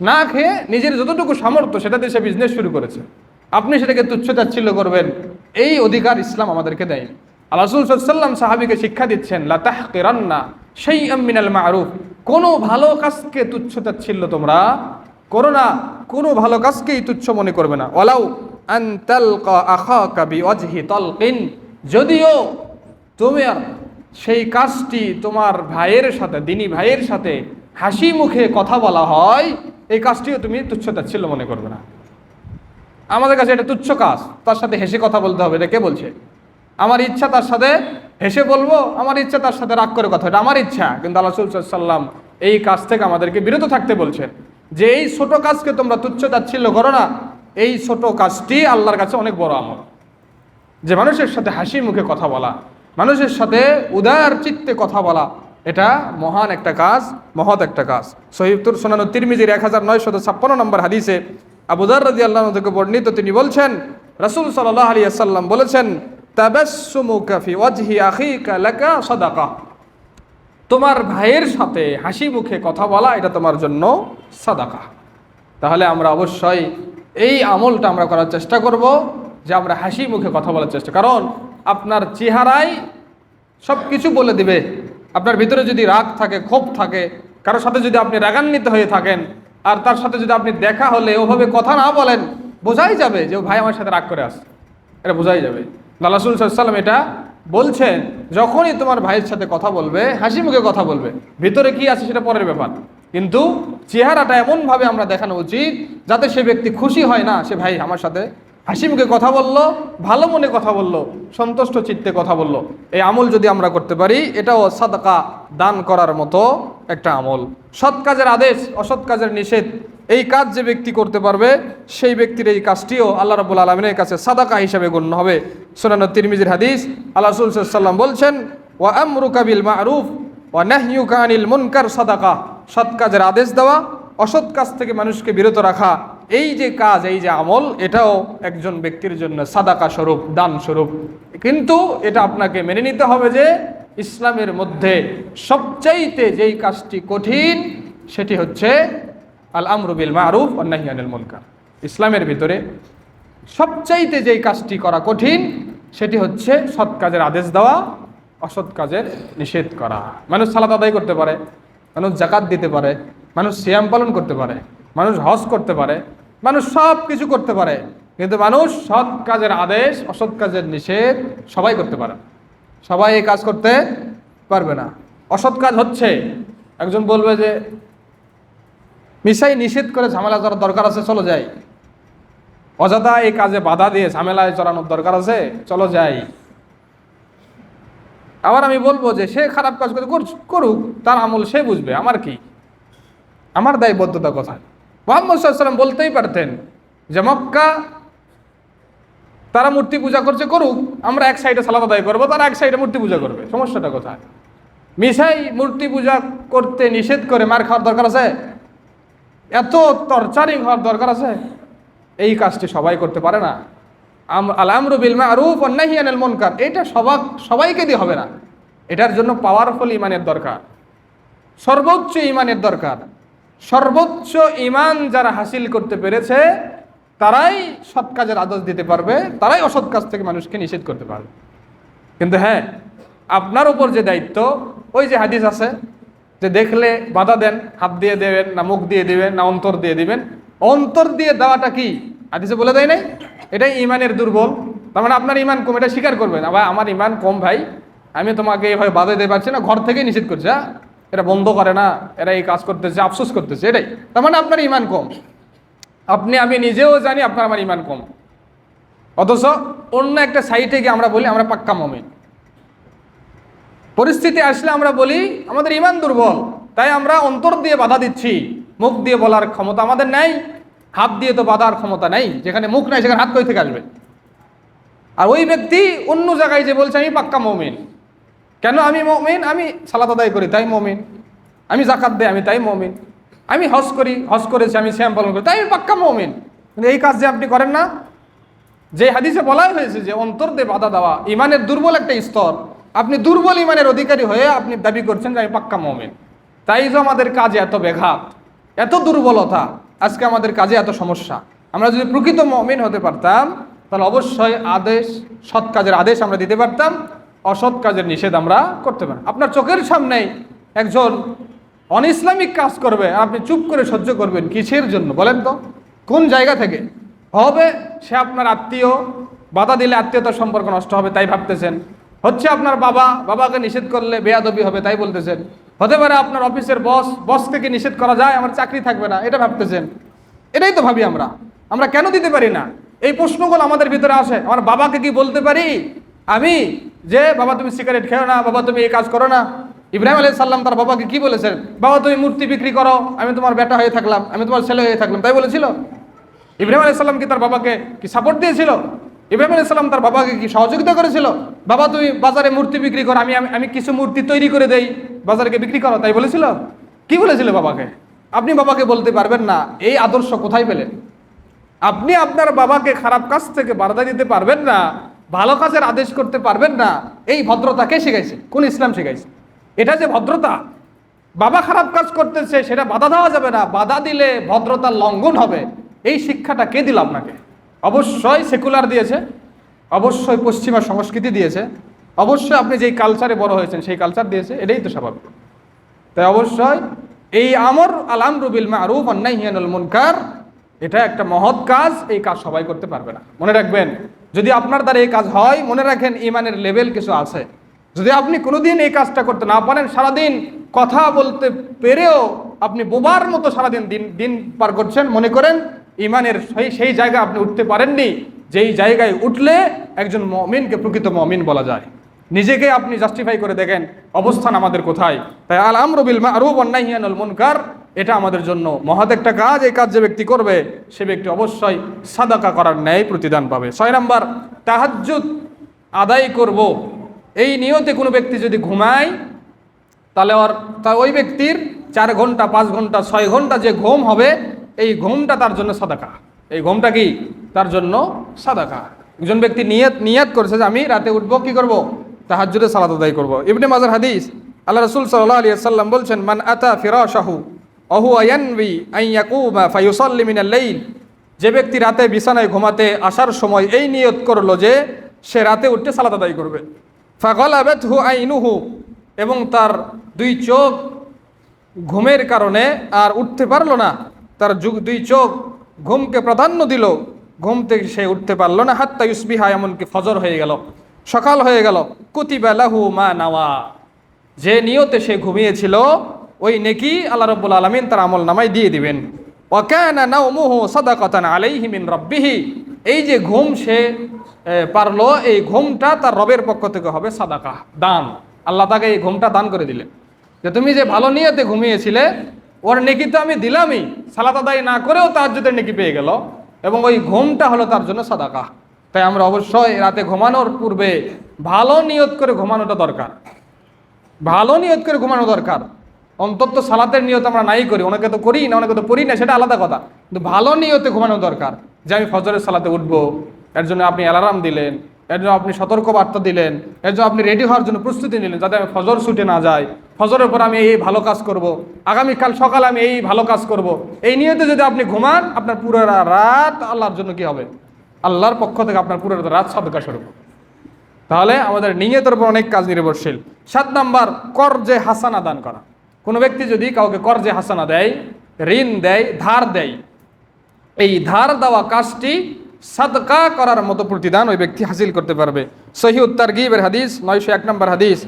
না খেয়ে নিজের যতটুকু সামর্থ্য সেটা দিয়ে সে বিজনেস শুরু করেছে, আপনি সেটাকে তুচ্ছ-তাচ্ছিল্য করবেন, এই অধিকার ইসলাম আমাদেরকে দেয়। আল্লাহ রাসূল সাল্লাল্লাহু আলাইহি ওয়াসাল্লাম সাহাবীকে শিক্ষা দিচ্ছেন, লা তাহকিরান্না শাইআম মিনাল মা'রুফ, কোনো ভালো কাজকে তুচ্ছ-তাচ্ছিল্য তোমরা করো না, কোনো ভালো কাজকেই তুচ্ছ মনে করবে না। ওয়ালাউ আন তালকা আখাকা বিওয়াজহি তালকিন, যদিও তুমি আর সেই কাজটি তোমার ভাইয়ের সাথে, দিনী ভাইয়ের সাথে হাসি মুখে কথা বলা হয়, এই কাজটিও তুমি তুচ্ছ-তাচ্ছিল্য মনে করবে না। আমাদের কাছে এটা তুচ্ছ কাজ, তার সাথে হেসে কথা বলতে হবে, এটা কে বলছে? আমার ইচ্ছা তার সাথে হেসে বলবো, আমার ইচ্ছা তার সাথে রাগ করে কথা, এটা আমার ইচ্ছা। কিন্তু আল্লাহ রাসূল সাল্লাল্লাহু আলাইহি ওয়াসাল্লাম এই কাজ থেকে আমাদেরকে বিরত থাকতে বলছেন, যে এই ছোট কাজকে তোমরা তুচ্ছ-তাচ্ছিল্য করো না, এই ছোট কাজটি আল্লাহর কাছে অনেক বড় আমল। যে মানুষের সাথে হাসি মুখে কথা বলা, মানুষের সাথে উদার চিত্তে কথা বলা, এটা মহান একটা কাজ, মহৎ একটা কাজ। সহিহ সুনান তিরমিজির 1956 নম্বর হাদিসে আবু যার রাদিয়াল্লাহু আনহু থেকে বর্ণিত, তিনি বলছেন, রাসূল সাল্লাল্লাহু আলাইহি ওয়াসাল্লাম বলেছেন, তাবাসসুমুকা ফি ওয়াজহি আখিকা লাকা সাদাকা, তোমার ভাইয়ের সাথে হাসি মুখে কথা বলা এটা তোমার জন্য সাদাকা। তাহলে আমরা অবশ্যই এই আমলটা আমরা করার চেষ্টা করব, যে আমরা হাসি মুখে কথা বলার চেষ্টা, কারণ আপনার চেহারায় সব কিছু বলে দিবে। আপনার ভিতরে যদি রাগ থাকে, ক্ষোভ থাকে, কারোর সাথে যদি আপনি রাগান্বিত হয়ে থাকেন, আর তার সাথে যদি আপনি দেখা হলে ওভাবে কথা না বলেন, বোঝাই যাবে যে ও ভাই আমার সাথে রাগ করে আসে, এটা বোঝাই যাবে। আল্লাহ রাসূল সাল্লাল্লাহু আলাইহি ওয়াসাল্লাম এটা বলছেন, যখনই তোমার ভাইয়ের সাথে কথা বলবে, হাসি মুখে কথা বলবে, ভিতরে কি আছে সেটা পরের ব্যাপার, কিন্তু চেহারাটা এমনভাবে আমরা দেখানো উচিত যাতে সে ব্যক্তি খুশি হয়, না সে ভাই আমার সাথে হাসি মুখে কথা বললো, ভালো মনে কথা বললো, সন্তুষ্ট চিত্তে কথা বললো। এই আমল যদি আমরা করতে পারি, এটাও সাদাকা, দান করার মতো একটা আমল। সৎ কাজের আদেশ, অসৎ কাজের নিষেধ, এই কাজ যে ব্যক্তি করতে পারবে, সেই ব্যক্তির এই কাজটিও আল্লাহ রাব্বুল আলামিনের কাছে সাদাকা হিসেবে গণ্য হবে। সুনান তিরমিজির হাদিস, আল্লাহ রাসূল সাল্লাল্লাহু আলাইহি ওয়াসাল্লাম বলছেন, ওয়া আমরুকা বিল মা'রুফ ওয়া নাহয়ুকা আনিল মুনকার সাদাকা, সৎ কাজের আদেশ দেওয়া, অসৎ কাজ থেকে মানুষকে বিরত রাখা, এই যে কাজ, এই যে আমল, এটাও একজন ব্যক্তির জন্য সাদাকা স্বরূপ, দান স্বরূপ। কিন্তু এটা আপনাকে মেনে নিতে হবে যে ইসলামের মধ্যে সবচাইতে যেই কাজটি কঠিন, সেটি হচ্ছে আল আমরু বিল মারুফ ওয়ান নাহি আনিল মুনকার। ইসলামের ভিতরে সবচাইতে যেই কাজটি করা কঠিন সেটি হচ্ছে সৎ কাজের আদেশ দেওয়া, অসৎ কাজের নিষেধ করা। মানুষ সালাত আদায় করতে পারে, মানুষ যাকাত দিতে পারে, মানুষ সিয়াম পালন করতে পারে, মানুষ হজ করতে পারে, মানুষ সব কিছু করতে পারে, কিন্তু মানুষ সৎ কাজের আদেশ অসৎ কাজের নিষেধ সবাই করতে পারে, সবাই এই কাজ করতে পারবে না। অসৎ কাজ হচ্ছে, একজন বলবে যে মিশাই নিষেধ করে ঝামেলা করার দরকার আছে, চলো যাই। অযথা এই কাজে বাধা দিয়ে ঝামেলায় জড়ানোর দরকার আছে, চলো যাই। আবার আমি বলবো যে সে খারাপ কাজ করুক, তার আমল সে বুঝবে, আমার কি, আমার দায়বদ্ধতা কোথায়? মুহাম্মদ সাল্লাল্লাহু আলাইহি ওয়াসাল্লাম বলতেই পারতেন যে মক্কা তারা মূর্তি পূজা করছে, করুক, আমরা এক সাইডে সালাত আদায় করবো, তারা এক সাইডে মূর্তি পূজা করবে, সমস্যাটা কোথায়? মিশাই মূর্তি পূজা করতে নিষেধ করে মার খাওয়ার দরকার আছে? এত টর্চারিং হওয়ার দরকার আছে? এই কাজটি সবাই করতে পারে না। আল আমরু বিল মারুফ ওয়ান নাহি আনিল মুনকার, এটা সবাইকে দিয়ে হবে না। এটার জন্য পাওয়ারফুল ইমানের দরকার, সর্বোচ্চ ইমানের দরকার। সর্বোচ্চ ইমান যারা হাসিল করতে পেরেছে তারাই সৎ কাজের আদেশ দিতে পারবে, তারাই অসৎ কাজ থেকে মানুষকে নিষেধ করতে পারবে। কিন্তু হ্যাঁ, আপনার উপর যে দায়িত্ব, ওই যে হাদিস আছে যে দেখলে বাধা দেন, হাত দিয়ে দেবেন না মুখ দিয়ে দিবেন না অন্তর দিয়ে দিবেন। অন্তর দিয়ে দেওয়াটা কি হাদিসে বলে দেয় নাই? এটাই ইমানের দুর্বল। তার মানে আপনার ইমান কম, এটা স্বীকার করবেন। ভাই আমার ইমান কম ভাই, আমি তোমাকে এভাবে বাধা দিতে পারছি না, ঘর থেকে নিষেধ করছে, হ্যাঁ এরা বন্ধ করে না, এরা এই কাজ করতেছে, আফসোস করতেছে, এটাই। তার মানে আপনার ইমান কম। আমি নিজেও জানি আপনার আমার ইমান কম, অথচ অন্য একটা সাইটে গিয়ে আমরা বলি আমরা পাক্কা মুমিন। পরিস্থিতি আসলে আমরা বলি আমাদের ইমান দুর্বল, তাই আমরা অন্তর দিয়ে বাধা দিচ্ছি, মুখ দিয়ে বলার ক্ষমতা আমাদের নাই, হাত দিয়ে তো বাধার ক্ষমতা নাই। যেখানে মুখ নাই সেখানে হাত কই থেকে আসবে? আর ওই ব্যক্তি অন্য জায়গায় যে বলছে আমি পাক্কা মুমিন। কেন আমি মুমিন? আমি সালাত আদায় করি তাই মুমিন, আমি যাকাত দেই আমি তাই মুমিন, আমি হজ করেছি, আমি সিয়াম পালন করি তাই আমি পাক্কা মুমিন। কিন্তু এই কাজ যে আপনি করেন না, যে হাদিসে বলাই হয়েছে যে অন্তর দিয়ে বাধা দেওয়া ইমানের দুর্বল একটা স্তর, আপনি দুর্বল ইমানের অধিকারী হয়ে আপনি দাবি করছেন যে আমি পাক্কা মুমিন। তাই যে আমাদের কাজে এত ব্যাঘাত, এত দুর্বলতা, আজকে আমাদের কাজে এত সমস্যা। আমরা যদি প্রকৃত মুমিন হতে পারতাম তাহলে অবশ্যই সৎ কাজের আদেশ আমরা দিতে পারতাম, অসৎ কাজের নিষেধ আমরা করতে পারতাম। আপনার চোখের সামনেই একজন অনইসলামিক কাজ করবে, আপনি চুপ করে সহ্য করবেন, কিসের জন্য বলেন তো? কোন জায়গা থেকে হবে? সে আপনার আত্মীয়, বাধা দিলে আত্মীয়তার সম্পর্ক নষ্ট হবে তাই ভাবতেছেন। হচ্ছে আপনার বাবাকে নিষেধ করলে বেয়াদবি হবে তাই বলতেছেন। হতে পারে আপনার অফিসের বস থেকে নিষেধ করা যায়, আমার চাকরি থাকবে না, এটা ভাবতেছেন। এটাই তো ভাবি আমরা কেন দিতে পারি না? এই প্রশ্নগুলো আমাদের ভিতরে আসে। আমার বাবাকে কি বলতে পারি আমি যে বাবা তুমি সিগারেট খেও না, বাবা তুমি এই কাজ করো না? ইব্রাহিম আলাইহিস সালাম তার বাবাকে কি বলেছেন? বাবা তুমি মূর্তি বিক্রি করো, আমি তোমার বেটা হয়ে থাকলাম, আমি তোমার ছেলে হয়ে থাকলাম, তাই বলেছিল? ইব্রাহিম আলাইহিস সালাম কি তার বাবাকে কি সাপোর্ট দিয়েছিল? ইব্রাহিম আলাইহিস সালাম তার বাবাকে কি সহযোগিতা করেছিল? বাবা তুমি বাজারে মূর্তি বিক্রি করো, আমি কিছু মূর্তি তৈরি করে দেই, বাজারে বিক্রি করো, তাই বলেছিল? কি বলেছিল বাবাকে? আপনি বাবাকে বলতে পারবেন না। এই আদর্শ কোথায় পেলেন? আপনি আপনার বাবাকে খারাপ কাজ থেকে বাধা দিতে পারবেন না, ভালো কাজের আদেশ করতে পারবেন না। এই ভদ্রতা কে শিখাইছে? কোন ইসলাম শিখাইছে? এটা যে ভদ্রতা, বাবা খারাপ কাজ করতেছে সেটা বাধা দেওয়া যাবে না, বাধা দিলে ভদ্রতার লঙ্ঘন হবে, এই শিক্ষাটা কে দিল আপনাকে? অবশ্যই সেকুলার দিয়েছে, অবশ্যই পশ্চিমা সংস্কৃতি দিয়েছে, অবশ্যই আপনি যেই কালচারে বড় হয়েছেন সেই কালচার দিয়েছে, এটাই তো স্বাভাবিক। তাই অবশ্যই এই আল আমরু বিল মারুফ ওয়ান নাহি আনিল মুনকার, এটা একটা মহৎ কাজ। এই কাজ সবাই করতে পারবে না, মনে রাখবেন। যদি আপনার দ্বারা এই কাজ হয়, মনে রাখেন ইমানের লেভেল কিছু আছে। যদি আপনি কোনোদিন এই কাজটা করতে না পারেন, সারাদিন কথা বলতে পেরেও আপনি বোবার মতো সারাদিন দিন পার করছেন, মনে করেন ইমানের সেই জায়গায় আপনি উঠতে পারেননি যেই জায়গায় উঠলে একজন মুমিনকে প্রকৃত মুমিন বলা যায়। নিজেকে আপনি জাস্টিফাই করে দেখেন অবস্থান আমাদের কোথায়। তাই আল আমরু বিল মারুফ ওয়ান নাহি আনিল মুনকার, এটা আমাদের জন্য মহৎ একটা কাজ। এই কাজ যে ব্যক্তি করবে সে ব্যক্তি অবশ্যই সাদাকা করার ন্যায় প্রতিদান পাবে। 6 নাম্বার, তাহাজ্জুদ আদায় করব এই নিয়তে কোনো ব্যক্তি যদি ঘুমায় তাহলে ওই ব্যক্তির 4 ঘন্টা 5 ঘন্টা 6 ঘন্টা যে ঘুম হবে, এই ঘুমটা তার জন্য সাদাকা। এই ঘুমটা কি তার জন্য সাদাকা? একজন ব্যক্তি নিয়ত করেছে যে আমি রাতে উঠবো, কি করব? তাহাজ্জুদে সালাত আদায় করব। ইবনে মাজার হাদিস, আল্লাহ রাসূল সাল্লাল্লাহু আলাইহি ওয়াসাল্লাম বলছেন, মান আতা ফিরাশাহু অহুয়া ইয়ানবি আন ইয়াকুমা ফায়ুসাল্লি মিনাল লাইল, যে ব্যক্তি রাতে বিছানায় ঘুমাতে আসার সময় এই নিয়ত করলো যে সে রাতে উঠে সালাত আদায় করবে, ফাগালাবাতহু আইনুহু, এবং তার দুই চোখ ঘুমের কারণে আর উঠতে পারলো না, তার দুই চোখ ঘুমকে প্রাধান্য দিল, ঘুম থেকে সে উঠতে পারলো না, হাত্তা ইউসবিহা, এমনকি ফজর হয়ে গেল, সকাল হয়ে গেল, কুতিবা লাহু মা নাওয়া, যে নিয়তে সে ঘুমিয়েছিল ওই নেকি আল্লাহ রাব্বুল আলামিন তার আমল নামায় দিয়ে দিবেন। ওয়া কানা নাওমুহু সাদাকাতান আলাইহি মিন রাব্বিহি, এই যে ঘুম সে পারলো, এই ঘুমটা তার রবের পক্ষ থেকে হবে সাদাকা, দান। আল্লাহ তাকে এই ঘুমটা দান করে দিলেন, যে তুমি যে ভালো নিয়তে ঘুমিয়েছিলে ওর নেকি তো আমি দিলামই, সালাত আদায় না করেও তাহাজ্জুদের নেকি পেয়ে গেল, এবং ওই ঘুমটা হলো তার জন্য সাদাকা। তাই আমরা অবশ্যই রাতে ঘুমানোর পূর্বে ভালো নিয়ত করে ঘুমানোটা দরকার, ভালো নিয়ত করে ঘুমানো দরকার। অন্তত সালাতের নিয়ত আমরা নাই করি, অনেকে তো করি না, অনেকে তো পড়ি না, সেটা আলাদা কথা, কিন্তু ভালো নিয়তে ঘুমানো দরকার, যে আমি ফজরের সালাতে উঠবো, এর জন্য আপনি অ্যালার্ম দিলেন, এর জন্য আপনি সতর্ক বার্তা দিলেন, এর জন্য আপনি রেডি হওয়ার জন্য প্রস্তুতি নিলেন, যাতে আমি ফজর ছুটে না যায়, ফজরের পর আমি এই ভালো কাজ করব, আগামীকাল সকালে আমি এই ভালো কাজ করব, এই নিয়তে যদি আপনি ঘুমান, আপনার পুরো রাত আল্লাহর জন্য কি হবে, আল্লাহর পক্ষ থেকে আপনার পুরো রাত সাদকা স্বরূপ। তাহলে আমাদের নিয়তের উপর অনেক কাজ নির্ভরশীল। 7 নাম্বার, কর্জে হাসানা দান করা। কোনো ব্যক্তি যদি কাউকে কর্জে হাসানা দেয়, ঋণ দেয়, ধার দেয়, এই ধার দেওয়া কাজটি সাদকা করার মতো প্রতিদান ওই ব্যক্তি হাসিল করতে পারবে। সহিহ তারগীবের হাদিস 901 নম্বর হাদিস,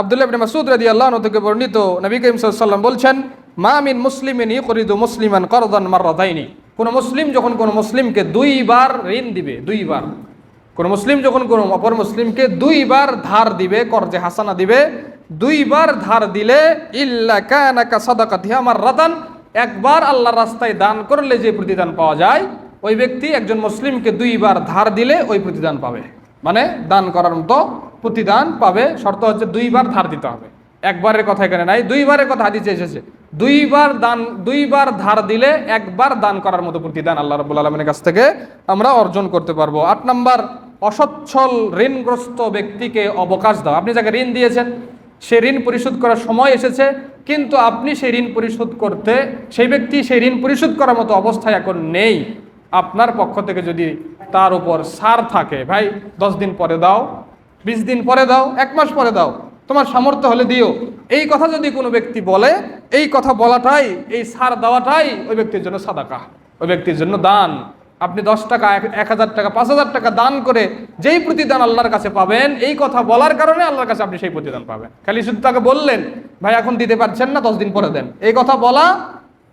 আব্দুল্লাহ ইবনে মাসউদ রাদিয়াল্লাহু আনহু থেকে বর্ণিত, নবী করিম সাল্লাল্লাহু আলাইহি ওয়াসাল্লাম বলছেন, মা মিন মুসলিমিন ইউকরিদু মুসলিমান করদান মাররাতাইনি, কোন মুসলিম যখন কোন মুসলিমকে দুইবার ঋণ দিবে, দুইবার, কোন মুসলিম যখন কোন অপর মুসলিমকে দুইবার ধার দিবে, কর্জে হাসানা দিবে, দুইবার ধার দিলে, ইল্লা কানা কা সাদাকাতিহা মাররাতান, একবার আল্লাহর রাস্তায় দান করলে যে প্রতিদান পাওয়া যায়, ওই ব্যক্তি একজন মুসলিমকে দুইবার ধার দিলে ওই প্রতিদান পাবে, মানে দান করার মতো প্রতিদান পাবে। শর্ত হচ্ছে দুইবার ধার দিতে হবে, একবারের কথা এখানে নাই, দুইবারের কথা হাদিসে এসেছে। দুইবার ধার দিলে একবার দান করার মতো প্রতিদান আল্লাহ রাব্বুল আলামিনের কাছ থেকে আমরা অর্জন করতে পারবো। 8 নাম্বার, অসচ্ছল ঋণগ্রস্ত ব্যক্তিকে অবকাশ দাও। আপনি যাকে ঋণ দিয়েছেন, সে ঋণ পরিশোধ করার সময় এসেছে, কিন্তু আপনি সেই ঋণ পরিশোধ করতে, সেই ব্যক্তি সেই ঋণ পরিশোধ করার মতো অবস্থায় এখন নেই, আপনার পক্ষ থেকে যদি তার উপর ছাড় থাকে, ভাই 10 দিন পরে দাও, 20 দিন পরে দাও, 1 মাস পরে দাও, তোমার সামর্থ্য হলে দিও, এই কথা যদি কোনো ব্যক্তি বলে, এই কথা বলাটাই, এই ছাড় দেওয়াটাই ওই ব্যক্তির জন্য সাদাকা, ওই ব্যক্তির জন্য দান। আপনি 10 টাকা, 1000 টাকা, 5000 টাকা দান করে যেই প্রতিদান আল্লাহর কাছে পাবেন, এই কথা বলার কারণে আল্লাহর কাছে আপনি সেই প্রতিদান পাবেন। খালি শুধু তাকে বললেন, ভাই এখন দিতে পারছেন না, 10 দিন পরে দেন, এই কথা বলা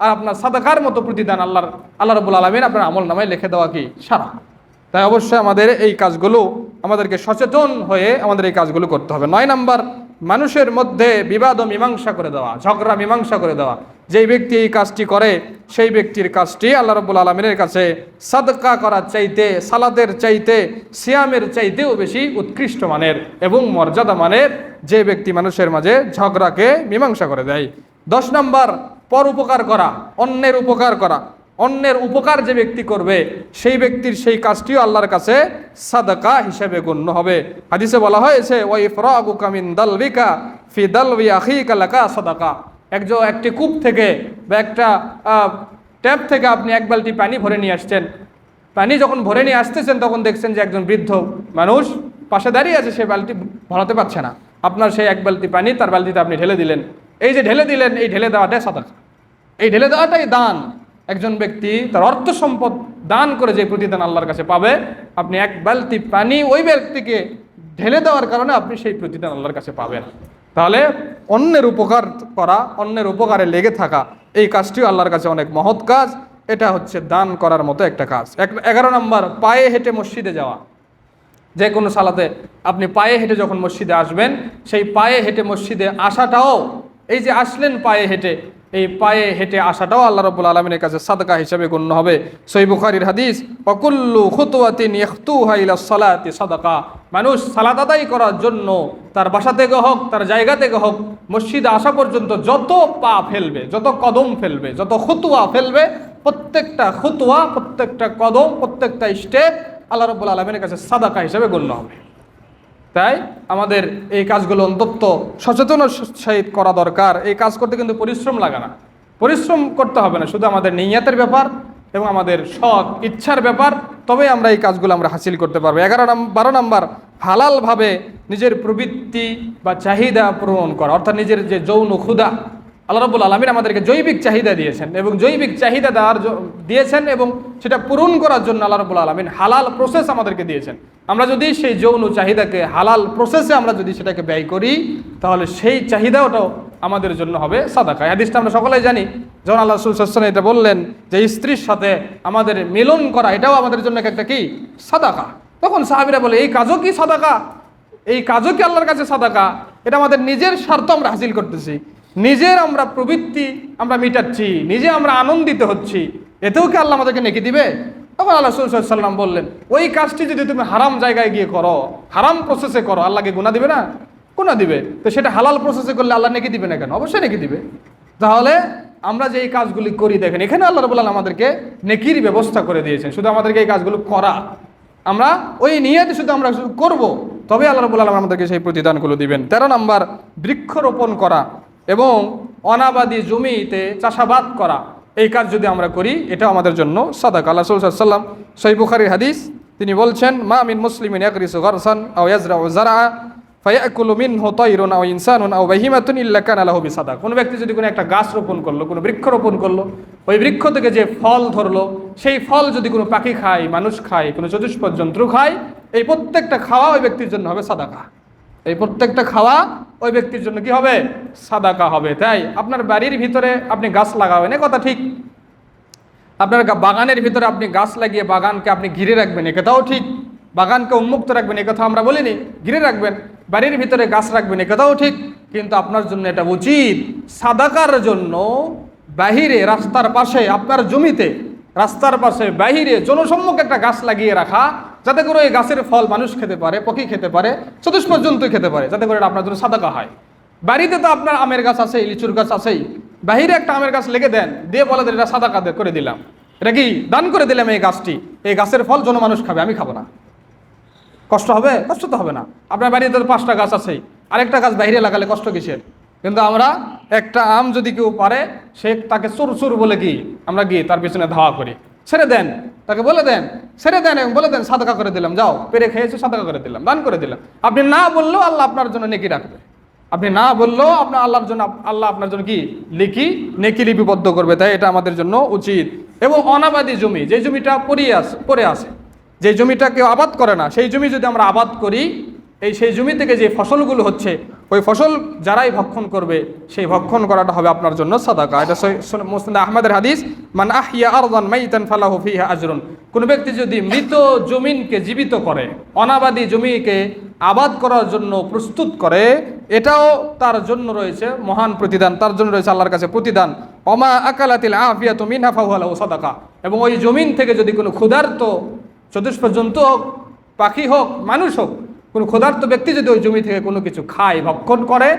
আর আপনার সাদাকার মতো প্রতিদান আল্লাহ রাব্বুল আলামিন আপনার আমল নামায় লিখে দেওয়া কি সারা। তাই অবশ্যই আমাদের এই কাজগুলো, আমাদেরকে সচেতন হয়ে আমাদের এই কাজগুলো করতে হবে। 9 নাম্বার, মানুষের মধ্যে বিবাদ ও মীমাংসা করে দেওয়া, ঝগড়া মীমাংসা করে দেওয়া। যেই ব্যক্তি এই কাজটি করে, সেই ব্যক্তির কাজটি আল্লাহ রাব্বুল আলামিনের কাছে সাদকা করার চাইতে, সালাতের চাইতে, সিয়ামের চাইতেও বেশি উৎকৃষ্ট মানের এবং মর্যাদা মানের, যে ব্যক্তি মানুষের মাঝে ঝগড়াকে মীমাংসা করে দেয়। 10 নাম্বার, পর উপকার করা, অন্যের উপকার করা। অন্যের উপকার যে ব্যক্তি করবে, সেই ব্যক্তির সেই কাজটিও আল্লাহর কাছে সাদাকা হিসেবে গণ্য হবে। হাদিসে বলা হয়েছে, ওয়া ইফরাগুকা মিন দালবিকা ফি দালবি আখিকা লাকা সাদাকা। একটি কূপ থেকে বা একটা ট্যাপ থেকে আপনি 1 বালতি পানি ভরে নিয়ে আসছেন, পানি যখন ভরে নিয়ে আসতেছেন, তখন দেখছেন যে একজন বৃদ্ধ মানুষ পাশে দাঁড়িয়ে আছে, সে বালতি ভরাতে পারছে না, আপনার সেই 1 বালতি পানি তার বালতিতে আপনি ঢেলে দিলেন। এই যে ঢেলে দিলেন, এই ঢেলে দেওয়াটাই সাদাকা, এই ঢেলে দেওয়াটাই দান। একজন ব্যক্তি তার অর্থ সম্পদ দান করে যে প্রতিদান আল্লাহর কাছে পাবে, আপনি 1 বালতি পানি ওই ব্যক্তিকে ঢেলে দেওয়ার কারণে আপনি সেই প্রতিদান আল্লাহর কাছে পাবেন। তাহলে অন্যের উপকার করা, অন্যের উপকারে লেগে থাকা, এই কাজটিও আল্লাহর কাছে অনেক মহৎ কাজ। এটা হচ্ছে দান করার মতো একটা কাজ। 11 নম্বর, পায়ে হেঁটে মসজিদে যাওয়া। যে কোনো সালাতে আপনি পায়ে হেঁটে যখন মসজিদে আসবেন, সেই পায়ে হেঁটে মসজিদে আসাটাও, এই যে আসলেন পায়ে হেঁটে, এই পায়ে হেঁটে আসাটাও আল্লাহ রাব্বুল আলামিনের কাছে সাদকা হিসেবে গণ্য হবে। সহিহ বুখারীর হাদিস, ওয়াকুল্লু খুতওয়াতিন ইয়াখতুহা ইলাস সালাতি সাদাকা। মানুষ সালাত আদায় করার জন্য তার বাসা থেকে হোক, তার জায়গা থেকে হোক, মসজিদে আসা পর্যন্ত যত পা ফেলবে, যত কদম ফেলবে, যত খুতওয়া ফেলবে, প্রত্যেকটা খুতওয়া, প্রত্যেকটা কদম, প্রত্যেকটা স্টেপ আল্লাহ রাব্বুল আলামিনের কাছে সাদাকা হিসেবে গণ্য হবে। তাই আমাদের এই কাজগুলো অন্তত সচেতনের সহিত করা দরকার। এই কাজ করতে কিন্তু পরিশ্রম লাগে না, পরিশ্রম করতে হবে না, শুধু আমাদের নিয়তের ব্যাপার এবং আমাদের সৎ ইচ্ছার ব্যাপার, তবে আমরা এই কাজগুলো আমরা হাসিল করতে পারবো। 12 নম্বর, হালালভাবে নিজের প্রবৃত্তি বা চাহিদা পূরণ করা, অর্থাৎ নিজের যে যৌন ক্ষুধা, আল্লাহ রাব্বুল আলামিন আমাদেরকে জৈবিক চাহিদা দিয়েছেন এবং জৈবিক চাহিদা দিয়েছেন এবং সেটা পূরণ করার জন্য আল্লাহ রাব্বুল আলামিন হালাল প্রসেস আমাদেরকে দিয়েছেন। আমরা যদি সেই যৌন চাহিদাকে হালাল প্রসেসে আমরা যদি সেটাকে ব্যয় করি, তাহলে সেই চাহিদাটাও আমাদের জন্য হবে সাদাকা। এই হাদিসটা আমরা সকলেই জানি, যখন আল্লাহ রাসূল সাল্লাল্লাহু আলাইহি ওয়াসাল্লাম এটা বললেন যে স্ত্রীর সাথে আমাদের মিলন করা এটাও আমাদের জন্য একটা কি সাদাকা, তখন সাহাবীরা বলে এই কাজও কি সাদাকা, এই কাজও কি আল্লাহর কাছে সাদাকা? এটা আমাদের নিজের স্বার্থ আমরা হাসিল করতেছি, নিজের আমরা প্রবৃত্তি আমরা মিটাচ্ছি, নিজে আমরা আনন্দিত হচ্ছি, এতেও কি আল্লাহ আমাদেরকে নেকি দিবে? তখন আল্লাহ রাসূল সাল্লাল্লাহু আলাইহি ওয়াসাল্লাম বললেন ওই কাজটি যদি তুমি হারাম জায়গায় গিয়ে করো, হারাম প্রসেসে করো, আল্লাহকে গুনাহ দিবে না? গুনাহ দিবে। তো সেটা হালাল প্রসেসে করলে আল্লাহ নেকি দিবে না কেন? অবশ্যই নেকি দিবে। তাহলে আমরা যে এই কাজগুলি করি, দেখেন এখানে আল্লাহ রাব্বুল আলামিন আমাদেরকে নেকির ব্যবস্থা করে দিয়েছেন, শুধু আমাদেরকে এই কাজগুলো করা, আমরা ওই নিয়তে শুধু আমরা শুধু করবো, তবে আল্লাহ রাব্বুল আলামিন আমাদেরকে সেই প্রতিদানগুলো দিবেন। 13 নম্বর, বৃক্ষরোপণ করা এবং অনাবাদি জমিতে চাষাবাদ করা, এই কাজ যদি আমরা করি এটাও আমাদের জন্য সাদাকা। আল্লাহ রাসূল সাল্লাল্লাহু আলাইহি ওয়াসাল্লাম সহিহ বুখারীর হাদিস, তিনি বলছেন মা মিন মুসলিমিন ইয়াগরিসু গারসান আও ইয়াজরাউ যারআ ফায়াকুলু মিনহু তায়রুন আও ইনসানুন আও বাহিমাতুন ইল্লা কানা লাহু বিসাদাকা। কোনো ব্যক্তি যদি কোনো একটা গাছ রোপণ করলো, কোনো বৃক্ষ রোপণ করলো, ওই বৃক্ষ থেকে যে ফল ধরলো, সেই ফল যদি কোনো পাখি খায়, মানুষ খায়, কোনো চতুষ্পদ জন্তু খায়, এই প্রত্যেকটা খাওয়া ওই ব্যক্তির জন্য হবে সাদাকা। এই প্রত্যেকটা খাওয়া ওই ব্যক্তির জন্য কি হবে? সাদাকা হবে। তাই আপনার বাড়ির ভিতরে আপনি গাছ লাগাবেন, এ কথা ঠিক, আপনার বাগানের ভিতরে আপনি গাছ লাগিয়ে বাগানকে আপনি ঘিরে রাখবেন, এ কথাও ঠিক, বাগানকে উন্মুক্ত রাখবেন, এ কথা আমরা বলিনি, ঘিরে রাখবেন, বাড়ির ভিতরে গাছ রাখবেন, এ কথাও ঠিক, কিন্তু আপনার জন্য এটা উচিত সাদাকার জন্য বাহিরে রাস্তার পাশে, আপনার জমিতে রাস্তার পাশে বাহিরে জনসম্মুখে একটা গাছ লাগিয়ে রাখা, যাতে করে এই গাছের ফল মানুষ খেতে পারে, পক্ষী খেতে পারে, চতুষ্পদ জন্তু খেতে পারে, যাতে করে এটা আপনার জন্য সাদাকা হয়। বাড়িতে তো আপনার আমের গাছ আছেই, লিচুর গাছ আছেই, বাহিরে একটা আমের গাছ লেগে দেন, দিয়ে বলে দেন এটা সাদাকা করে দিলাম, এটা কি দান করে দিলাম এই গাছটি, এই গাছের ফল জনমানুষ খাবে, আমি খাবো না। কষ্ট হবে? কষ্ট তো হবে না। আপনার বাড়িতে তো 5টা গাছ আছেই, আরেকটা গাছ বাইরে লাগালে কষ্ট কিসের? কিন্তু আমরা একটা আম যদি কেউ পারে, সে তাকে চোর চোর বলে কি আমরা গিয়ে তার পিছনে ধাওয়া করি, ছেড়ে দেন, তাকে বলে দেন, ছেড়ে দেন এবং বলে দেন সাদাকা করে দিলাম, যাও পেরে খেয়েছে সাদাকা করে দিলাম, দান করে দিলাম। আপনি না বললেও আল্লাহ আপনার জন্য নেকি রাখবে, আপনি না বললেও আপনার আল্লাহ আপনার জন্য কি নেকি লিপিবদ্ধ করবে। তাই এটা আমাদের জন্য উচিত। এবং অনাবাদি জমি, যে জমিটা পড়ে আছে, যে জমিটা কেউ আবাদ করে না, সেই জমি যদি আমরা আবাদ করি, সেই জমি থেকে যে ফসলগুলো হচ্ছে, ওই ফসল যারাই ভক্ষণ করবে, সেই ভক্ষণ করাটা হবে আপনার জন্য সাদাকা। এটা মুসনাদ আহমদের হাদিস, মান আহইয়া আরদান মাইতান ফালাহু ফিহা আজরুন। কোন ব্যক্তি যদি মৃত জমিনকে জীবিত করে, অনাবাদি জমিকে আবাদ করার জন্য প্রস্তুত করে, এটাও তার জন্য রয়েছে মহান প্রতিদান, তার জন্য রয়েছে আল্লাহর কাছে প্রতিদান। ওমা আকালাতিল আফিয়াতু মিনহা ফাহুয়া লাহু সাদাকা। এবং ওই জমিন থেকে যদি কোনো ক্ষুধার্ত চতুষ্পদ জন্তু হোক, পাখি হোক, মানুষ হোক, কোনো ক্ষুধার্ত ব্যক্তি যদি ওই জমি থেকে কোনো কিছু খায়, ভক্ষণ করে,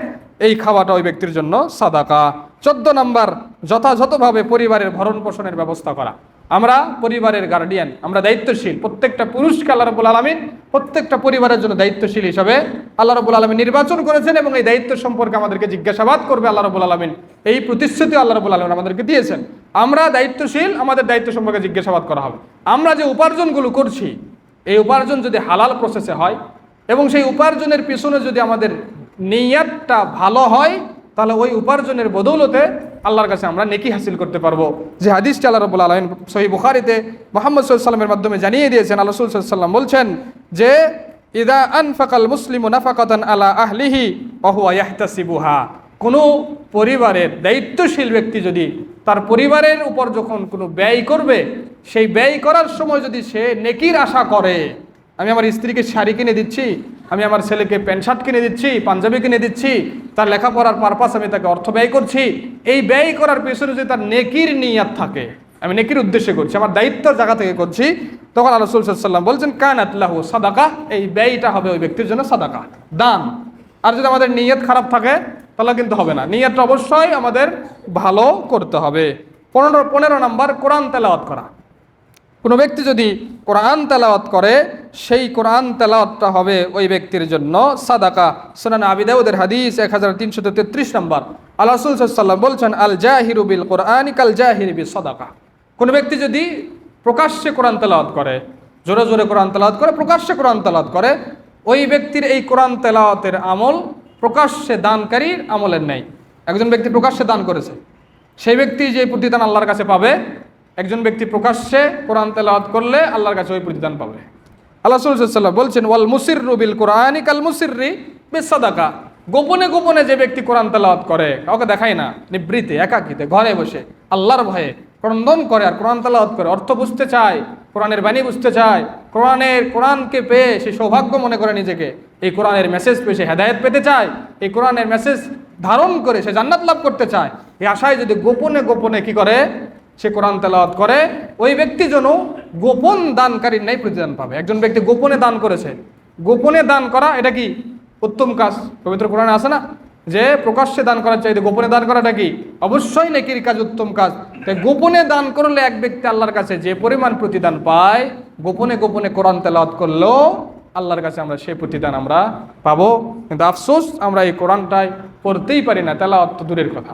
এই খাওয়াটা ওই ব্যক্তির জন্য সাদাকা। 14 নম্বর, যথাযথভাবে পরিবারের ভরণ পোষণের ব্যবস্থা করা। আমরা পরিবারের গার্ডিয়ান, আমরা দায়িত্বশীল। প্রত্যেকটা পুরুষকে আল্লাহ রাব্বুল আলামিন প্রত্যেকটা পরিবারের জন্য দায়িত্বশীল হিসাবে আল্লাহ রাব্বুল আলামিন নির্বাচন করেছেন এবং এই দায়িত্ব সম্পর্কে আমাদেরকে জিজ্ঞাসাবাদ করবে আল্লাহ রাব্বুল আলামিন। এই প্রতিশ্রুতি আল্লাহ রাব্বুল আলামিন আমাদেরকে দিয়েছেন। আমরা দায়িত্বশীল, আমাদের দায়িত্ব সম্পর্কে জিজ্ঞাসাবাদ করা হবে। আমরা যে উপার্জনগুলো করছি, এই উপার্জন যদি হালাল প্রসেসে হয় এবং সেই উপার্জনের পিছনে যদি আমাদের নিয়তটা ভালো হয়, তাহলে ওই উপার্জনের বদৌলতে আল্লাহর কাছে আমরা নেকি হাসিল করতে পারবো। যে হাদিসটি আল্লাহ রাব্বুল আলামিন সহিহ বুখারীতে মুহাম্মদ সাল্লাল্লাহু আলাইহি ওয়াসাল্লামের মাধ্যমে জানিয়ে দিয়েছেন। আল্লাহ রাসূল সাল্লাল্লাহু আলাইহি ওয়াসাল্লাম বলছেন যে ইযা আনফাকাল মুসলিমু নাফাকাতান আলা আহলিহি ওয়া হুয়া ইয়াহতাসিবুহা। কোনো পরিবারের দায়িত্বশীল ব্যক্তি যদি তার পরিবারের উপর যখন কোনো ব্যয় করবে, সেই ব্যয় করার সময় যদি সে নেকির আশা করে, আমি আমার স্ত্রীকে শাড়ি কিনে দিচ্ছি, আমি আমার ছেলেকে প্যান্ট শার্ট কিনে দিচ্ছি, পাঞ্জাবি কিনে দিচ্ছি, তার লেখাপড়ার পারপাস আমি তাকে অর্থ ব্যয় করছি, এই ব্যয় করার পেছনে যদি তার নেকির নিয়াত থাকে, আমি নেকির উদ্দেশ্যে করছি, আমার দায়িত্বের জায়গা থেকে করছি, তখন আল্লাহ রাসূল সাল্লাল্লাহু আলাইহি ওয়াসাল্লাম বলছেন কানাত লাহু সাদাকা, এই ব্যয়টা হবে ওই ব্যক্তির জন্য সাদাকা, দান। আর যদি আমাদের নিয়ত খারাপ থাকে তাহলে কিন্তু হবে না, নিয়তটা অবশ্যই আমাদের ভালো করতে হবে। 15 নম্বর, কোরআন তেলাওয়াত করা। কোনো ব্যক্তি যদি কোরআন তেলাওয়াত করে সেই কোরআন তেলাওয়াতটা হবে ওই ব্যক্তির জন্য সাদাকা। সুনান আবি দাউদের হাদিস 1333 নম্বর। আল্লাহ রাসূল সাল্লাল্লাহু আলাইহি ওয়াসাল্লাম বলছেন, আল জাহিরু বিল কোরআনি কাল জাহিরি বিস সাদাকা। কোনো ব্যক্তি যদি প্রকাশ্যে কোরআন তেলাওয়াত করে, জোরে জোরে কোরআন তেলাওয়াত করে, প্রকাশ্যে কোরআন তেলাওয়াত করে, ওই ব্যক্তির এই কোরআন তেলাওয়াতের আমল প্রকাশ্যে দানকারীর আমলের নেই। একজন ব্যক্তি প্রকাশ্যে দান করেছে, সেই ব্যক্তি যে প্রতিদান আল্লাহর কাছে পাবে, একজন ব্যক্তি প্রকাশ্যে কোরআন তেলাওয়াত করলে আল্লাহর কাছে ওই প্রতিদান পাবে। আল্লাহ রাসূল সাল্লাল্লাহু আলাইহি ওয়াসাল্লাম বলছেন, ওয়াল মুসিররু বিল কোরআনি কাল মুসিররি বিস সাদাকা। গোপনে গোপনে যে ব্যক্তি কোরআন তেলাওয়াত করে, কাউকে দেখায় না, নিবৃতে একাকিতে ঘরে বসে আল্লাহর ভয়ে ক্রন্দন করে আর কোরআন তেলাওয়াত করে, অর্থ বুঝতে চায়, কোরআনের বাণী বুঝতে চায়, কোরআনকে পেয়ে সে সৌভাগ্য মনে করে নিজেকে, এই কোরআনের মেসেজ পেয়ে সে হেদায়েত পেতে চায়, এই কোরআনের মেসেজ ধারণ করে সে জান্নাত লাভ করতে চায়, এই আশায় যদি গোপনে গোপনে কি করে, সে কোরআন তেলাওয়াত করে, ওই ব্যক্তি যেন গোপন দানকারীর নেই প্রতিদান পাবে। একজন ব্যক্তি গোপনে দান করেছে, গোপনে দান করা এটা কি উত্তম কাজ? পবিত্র কোরআনে আছে না যে প্রকাশ্যে দান করার চাইতে গোপনে দান করাটা কি অবশ্যই নেকির কাজ, উত্তম কাজ। তাই গোপনে দান করলে এক ব্যক্তি আল্লাহর কাছে যে পরিমাণ প্রতিদান পায়, গোপনে গোপনে কোরআন তেলাওয়াত করলেও আল্লাহর কাছে আমরা সেই প্রতিদান আমরা পাবো। কিন্তু আফসোস, আমরা এই কোরআনটাই পড়তেই পারি না, তেলাওয়াত তো দূরের কথা,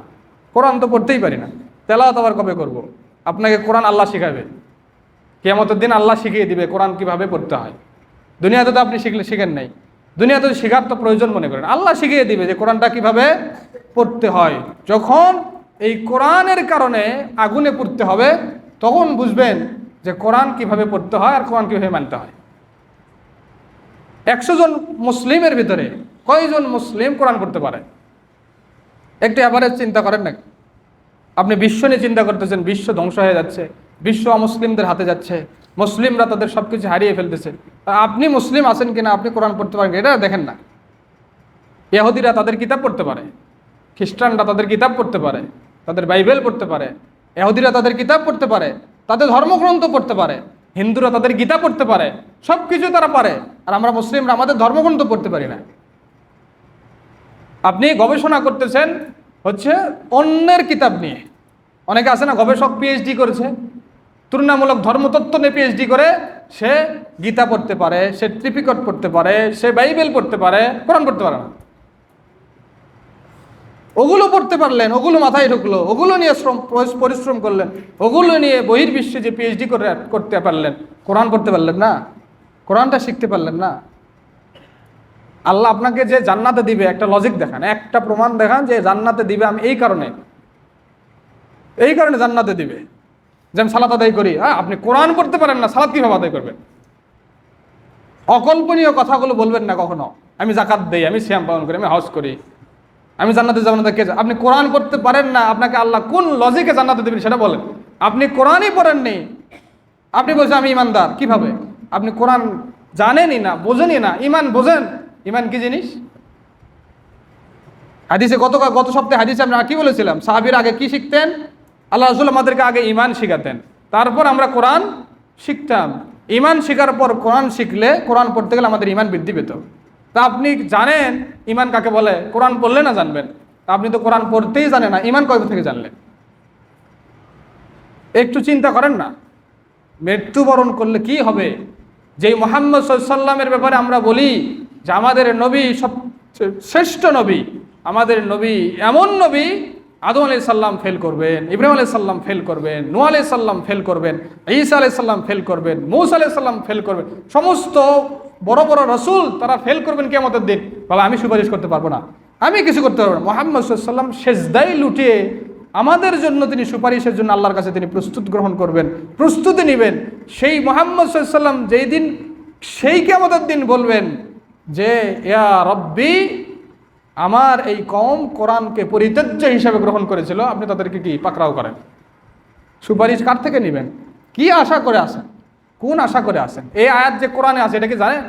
কোরআন তো পড়তেই পারি না, তেলাওয়াত আবার কবে করব? আপনাকে কোরআন আল্লাহ শিখাবে, কিয়ামতের দিন আল্লাহ শিখিয়ে দিবে কোরআন কিভাবে পড়তে হয়। দুনিয়াতে তো আপনি শিখেন নাই, দুনিয়াতে শেখার তো প্রয়োজন মনে করেন, আল্লাহ শিখিয়ে দিবে যে কোরআনটা কিভাবে পড়তে হয়। যখন এই কোরআনের কারণে আগুনে পড়তে হবে, তখন বুঝবেন যে কোরআন কিভাবে পড়তে হয় আর কোরআন কিভাবে মানতে হয়। 100 জন মুসলিমের ভিতরে কয়জন মুসলিম কোরআন পড়তে পারে? একটু এভারেজ চিন্তা করেন না। আপনি বিশ্ব নিয়ে চিন্তা করতেছেন, বিশ্ব ধ্বংস হয়ে যাচ্ছে, বিশ্ব অমুসলিমদের হাতে যাচ্ছে, মুসলিমরা তাদের সব কিছু হারিয়ে ফেলতেছে, আপনি মুসলিম আছেন কিনা, আপনি কোরআন পড়তে পারেন, এটা দেখেন না। ইহুদিরা তাদের কিতাব পড়তে পারে, খ্রিস্টানরা তাদের কিতাব পড়তে পারে, তাদের বাইবেল পড়তে পারে, ইহুদিরা তাদের কিতাব পড়তে পারে, তাদের ধর্মগ্রন্থ পড়তে পারে, হিন্দুরা তাদের গীতা পড়তে পারে, সব কিছু তারা পারে, আর আমরা মুসলিমরা আমাদের ধর্মগ্রন্থ পড়তে পারি না। আপনি গবেষণা করতেছেন হচ্ছে অন্যের কিতাব নিয়ে, অনেকে আছে না গবেষক, পিএইচডি করেছে, তুলনামূলক ধর্মতত্ত্ব নিয়ে পিএইচডি করে, সে গীতা পড়তে পারে, সে ত্রিপিটক পড়তে পারে, সে বাইবেল পড়তে পারে, কোরআন পড়তে পারে না। ওগুলো পড়তে পারলেন, ওগুলো মাথায় ঢুকলো, ওগুলো নিয়ে পরিশ্রম করলেন, ওগুলো নিয়ে বহির্বিশ্বে যে পিএইচডি করতে পারলেন, কোরআন পড়তে পারলেন না, কোরআনটা শিখতে পারলেন না। আল্লাহ আপনাকে যে জান্নাতে দিবে একটা লজিক দেখান, একটা প্রমাণ দেখান যে জান্নাতে দিবে, আমি এই কারণে জান্নাতে দিবে। যেমন সালাত আদায় করি, আপনি কোরআন পড়তে পারেন না, সালাত কিভাবে আদায় করবেন? অকল্পনীয় কথাগুলো বলবেন না কখনো। আমি যাকাত দেই, আমি সিয়াম পালন করি, আমি হজ করি, আমি জান্নাতে যাবো না। আপনি কোরআন পড়তে পারেন না, আপনাকে আল্লাহ কোন লজিকে জান্নাতে দেবেন সেটা বলেন। আপনি কোরআনই পড়েননি, আপনি বলছেন আমি ইমানদার, কিভাবে? আপনি কোরআন জানেনই না, বোঝেনই না। ইমান বোঝেন? ইমান কি জিনিস? হাদিসে গত সপ্তাহে হাদিসে আমরা কি বলেছিলাম? সাহাবীর আগে কি শিখতেন? আল্লাহ রাসূল আমাদেরকে আগে ইমান শিখাতেন, তারপর আমরা কোরআন শিখতাম। ইমান শিখার পর কোরআন শিখলে, কোরআন পড়তে গেলে আমাদের ইমান বৃদ্ধি পেত। তা আপনি জানেন ইমান কাকে বলে? কোরআন পড়লে না জানবেন। আপনি তো কোরআন পড়তেই জানেন না, ইমান কবে থেকে জানলেন? একটু চিন্তা করেন না, মৃত্যুবরণ করলে কি হবে? যেই মুহাম্মদ সাল্লাল্লাহু আলাইহি ওয়াসাল্লামের ব্যাপারে আমরা বলি যে আমাদের নবী সব শ্রেষ্ঠ নবী, আমাদের নবী এমন নবী, আদম আলাইহিস সালাম ফেল করবেন, ইব্রাহিম আলাইহিস সালাম ফেল করবেন, নূহ আলাইহিস সালাম ফেল করবেন, ঈসা আলাইহিস সালাম ফেল করবেন, মূসা আলাইহিস সালাম ফেল করবেন, সমস্ত বড় বড় রাসূল তারা ফেল করবেন কিয়ামতের দিন। বাবা আমি সুপারিশ করতে পারবো না, আমি কিছু করতে পারবো না। মুহাম্মদ সাল্লাল্লাহু আলাইহি ওয়াসাল্লাম সেজদায় লুটিয়ে আমাদের জন্য তিনি সুপারিশের জন্য আল্লাহর কাছে তিনি প্রস্তুত গ্রহণ করবেন, প্রস্তুতি নেবেন। সেই মুহাম্মদ সাল্লাল্লাহু আলাইহি ওয়াসাল্লাম যেই দিন, সেই কিয়ামতের দিন বলবেন যে ইয়া রব্বি, আমার এই কওম কোরআনকে পরিত্যাজ্য হিসাবে গ্রহণ করেছিল, আপনি তাদেরকে কি পাকড়াও করেন? সুপারিশ কার থেকে নেবেন? কি আশা করে আসেন? কোন আশা করে আসেন? এই আয়াত যে কোরআনে আছে এটা কি জানেন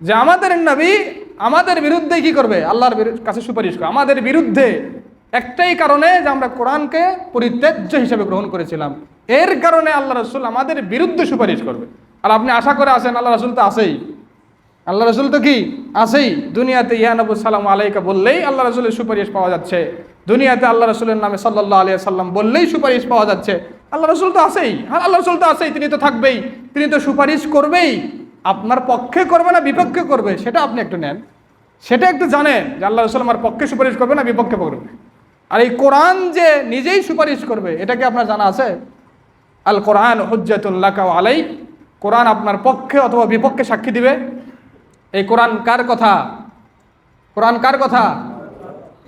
যে আমাদের নবী আমাদের বিরুদ্ধে কি করবে? আল্লাহর কাছে সুপারিশ করবে আমাদের বিরুদ্ধে, একটাই কারণে যে আমরা কোরআনকে পরিত্যাজ্য হিসাবে গ্রহণ করেছিলাম, এর কারণে আল্লাহ রাসূল আমাদের বিরুদ্ধে সুপারিশ করবে। আর আপনি আশা করে আসেন, আল্লাহ রাসূল তো আছেই, আল্লাহ রাসূল তো কি আছেই। দুনিয়াতে ইয়া নবী সালামু আলাইকা বললেই আল্লাহ রাসূলের সুপারিশ পাওয়া যাচ্ছে, দুনিয়াতে আল্লাহ রাসূলের নামে সাল্লাল্লাহু আলাইহি সাল্লাম বললেই সুপারিশ পাওয়া যাচ্ছে। আল্লাহ রসুল তো আছেই, আল্লাহ রসুল তো আছেই, তিনি তো থাকবেই, তিনি তো সুপারিশ করবেই। আপনার পক্ষে করবে না বিপক্ষে করবে সেটা আপনি একটু নেন, সেটা একটু জানেন যে আল্লাহ রসুল আমার পক্ষে সুপারিশ করবে না বিপক্ষে করবে। আর এই কোরআন যে নিজেই সুপারিশ করবে এটা কি আপনার জানা আছে? আল কোরআন হুজ্জাতুন লাকা ওয়া আলাইক, কোরআন আপনার পক্ষে অথবা বিপক্ষে সাক্ষী দিবে। এই কোরআন কার কথা? কোরআন কার কথা?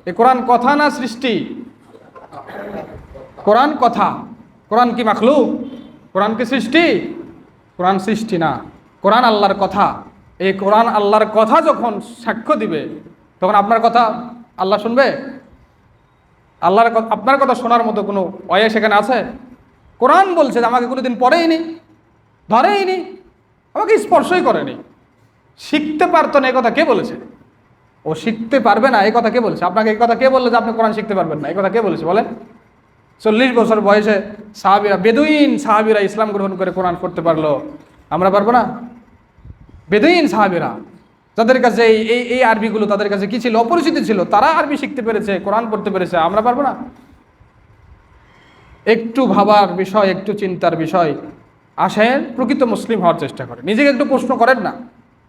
এই কোরআন কথা না সৃষ্টি? কোরআন কথা। কোরআন কি মাখলুক? কোরআন কি সৃষ্টি? কোরআন সৃষ্টি না, কোরআন আল্লাহর কথা। এই কোরআন আল্লাহর কথা যখন সাক্ষ্য দিবে তখন আপনার কথা আল্লাহ শুনবে? আল্লাহর আপনার কথা শোনার মতো কোনো ওয়ে সেখানে আছে? কোরআন বলছে যে আমাকে কোনোদিন পড়েই নি, ধরেই নি, আমাকে স্পর্শই করেনি। শিখতে পারতো না, এই কথা কে বলেছে? ও শিখতে পারবে না এই কথা কে বলেছে? আপনাকে এই কথা কে বললো যে আপনি কোরআন শিখতে পারবেন না? এই কথা কে বলেছে বলেন? 40 বছর বয়সে সাহাবীরা, বেদুইন সাহাবীরা ইসলাম গ্রহণ করে কোরআন পড়তে পারলো, আমরা পারবো না? বেদুইন সাহাবীরা যাদের কাছে এই আরবিগুলো তাদের কাছে কি ছিল? অপরিচিত ছিল, তারা আরবি শিখতে পেরেছে, কোরআন পড়তে পেরেছে, আমরা পারবো না? একটু ভাবার বিষয়, একটু চিন্তার বিষয়। আসেন প্রকৃত মুসলিম হওয়ার চেষ্টা করেন, নিজেকে একটু প্রশ্ন করেন না।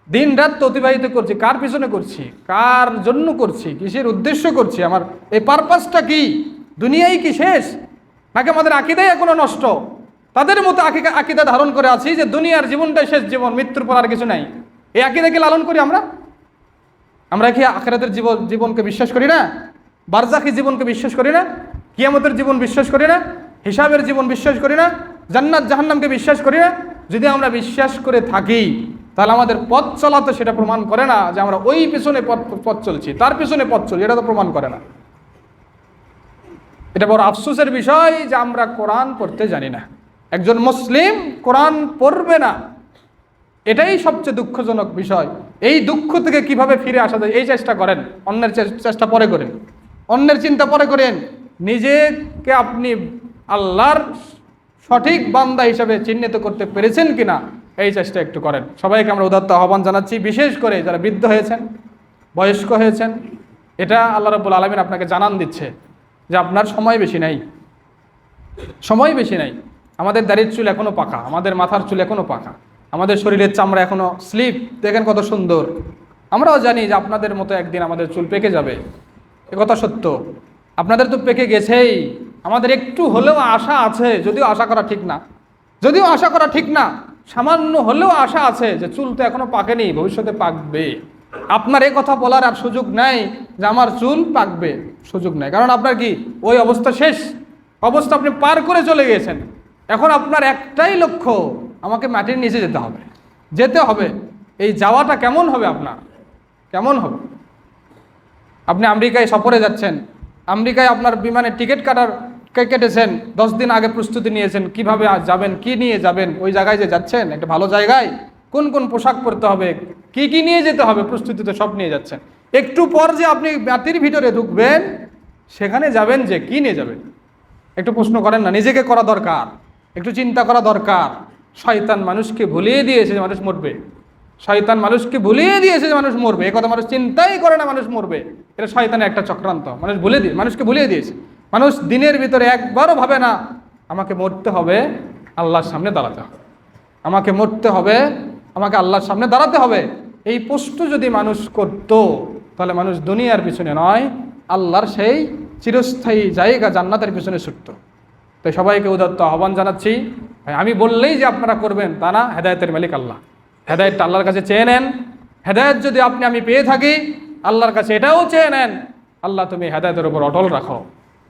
দিন রাত তো অতিবাহিত করছি, কার পিছনে করছি, কার জন্য করছি, কিসের উদ্দেশ্য করছি, আমার এই পারপাসটা কি? দুনিয়াই কি শেষ, নাকি আমাদের আকীদাই এখনো নষ্ট? তাদের মতো আকীদা ধারণ করে আছি যে দুনিয়ার জীবনটাই শেষ জীবন, মৃত্যুর পর আর কিছু নাই। এই আকীদাকে লালন করি আমরা। আমরা কি আখিরাতের জীবনকে বিশ্বাস করি না? বারজাখী জীবনকে বিশ্বাস করি না? কিয়ামতের জীবন বিশ্বাস করি না? হিসাবের জীবন বিশ্বাস করি না? জান্নাত জাহান্নামকে বিশ্বাস করি না? যদি আমরা বিশ্বাস করে থাকি তাহলে আমাদের পথ চলা তো সেটা প্রমাণ করে না যে আমরা ওই পিছনে পথ চলছি, তার পিছনে পথ চলছি, এটা তো প্রমাণ করে না। এটা বড় আফসোসের বিষয় যে আমরা কোরআন পড়তে জানি না। একজন মুসলিম কোরআন পড়বে না, এটাই সবচেয়ে দুঃখজনক বিষয়। এই দুঃখ থেকে কিভাবে ফিরে আসা যায় এই চেষ্টা করেন, অন্যের চেষ্টা পরে করেন, অন্যের চিন্তা পরে করেন। নিজেকে আপনি আল্লাহর সঠিক বান্দা হিসাবে চিহ্নিত করতে পেরেছেন কিনা এই চেষ্টা একটু করেন। সবাইকে আমরা উদাত্ত আহ্বান জানাচ্ছি, বিশেষ করে যারা বৃদ্ধ হয়েছেন, বয়স্ক হয়েছেন, এটা আল্লাহ রাব্বুল আলামিন আপনাকে জানান দিচ্ছে যে আপনার সময় বেশি নাই, সময় বেশি নাই। আমাদের দাড়ির চুল এখনো পাকা, আমাদের মাথার চুল এখনো পাকা, আমাদের শরীরের চামড়া এখনো স্লিপ, দেখেন কত সুন্দর। আমরাও জানি যে আপনাদের মতো একদিন আমাদের চুল পেকে যাবে, এ কথা সত্য। আপনাদের তো পেকে গেছেই, আমাদের একটু হলেও আশা আছে, যদিও আশা করা ঠিক না, যদিও আশা করা ঠিক না, সামান্য হলেও আশা আছে যে চুল তো এখনো পাকেনি, ভবিষ্যতে পাকবে। আপনার এ কথা বলার আর সুযোগ নাই যে আমার চুল পাকবে, সুযোগ নাই, কারণ আপনার কি ওই অবস্থা শেষ, অবস্থা আপনি পার করে চলে গিয়েছেন। এখন আপনার একটাই লক্ষ্য, আমাকে মাটির নিচে যেতে হবে, যেতে হবে। এই যাওয়াটা কেমন হবে আপনার, কেমন হবে? আপনি আমেরিকায় সফরে যাচ্ছেন, আমেরিকায় আপনার বিমানের টিকিট কেটেছেন, 10 দিন আগে প্রস্তুতি নিয়েছেন কিভাবে যাবেন, কি নিয়ে যাবেন, ওই জায়গায় যে যাচ্ছেন একটা ভালো জায়গায়, কোন কোন পোশাক পরতে হবে, কি নিয়ে যেতে হবে, প্রস্তুতিতে সব নিয়ে যাচ্ছেন। একটু পর যে আপনি মাটির ভিতরে ঢুকবেন, সেখানে যাবেন যে কি নিয়ে যাবেন, একটু প্রশ্ন করেন না? নিজেকে করা দরকার, একটু চিন্তা করা দরকার। শয়তান মানুষকে ভুলিয়ে দিয়েছে যে মানুষ মরবে, শয়তান মানুষকে ভুলিয়ে দিয়েছে যে মানুষ মরবে। এ কথা মানুষ চিন্তাই করে না, মানুষ মরবে। এটা শয়তানের একটা চক্রান্ত, মানুষকে ভুলিয়ে দিয়েছে। মানুষ দিনের ভিতরে একবারও ভাবে না আমাকে মরতে হবে, আল্লাহর সামনে দাঁড়াতে হবে, আমাকে মরতে হবে, আমাকে আল্লাহর সামনে দাঁড়াতে হবে। এই প্রশ্ন যদি মানুষ করত তাহলে মানুষ দুনিয়ার পিছনে নয়, আল্লাহর সেই চিরস্থায়ী জায়গা জান্নাতের পিছনে ছুটত। তাই সবাইকে উদাত্ত আহ্বান জানাচ্ছি, আমি বললেই যে আপনারা করবেন তা না, হেদায়েতের মালিক আল্লাহ। হেদায়েতটা আল্লাহর কাছে চেয়ে নেন। হেদায়েত যদি আমি পেয়ে থাকি, আল্লাহর কাছে এটাও চেয়ে নেন, আল্লাহ তুমি হেদায়েতের উপর অটল রাখো,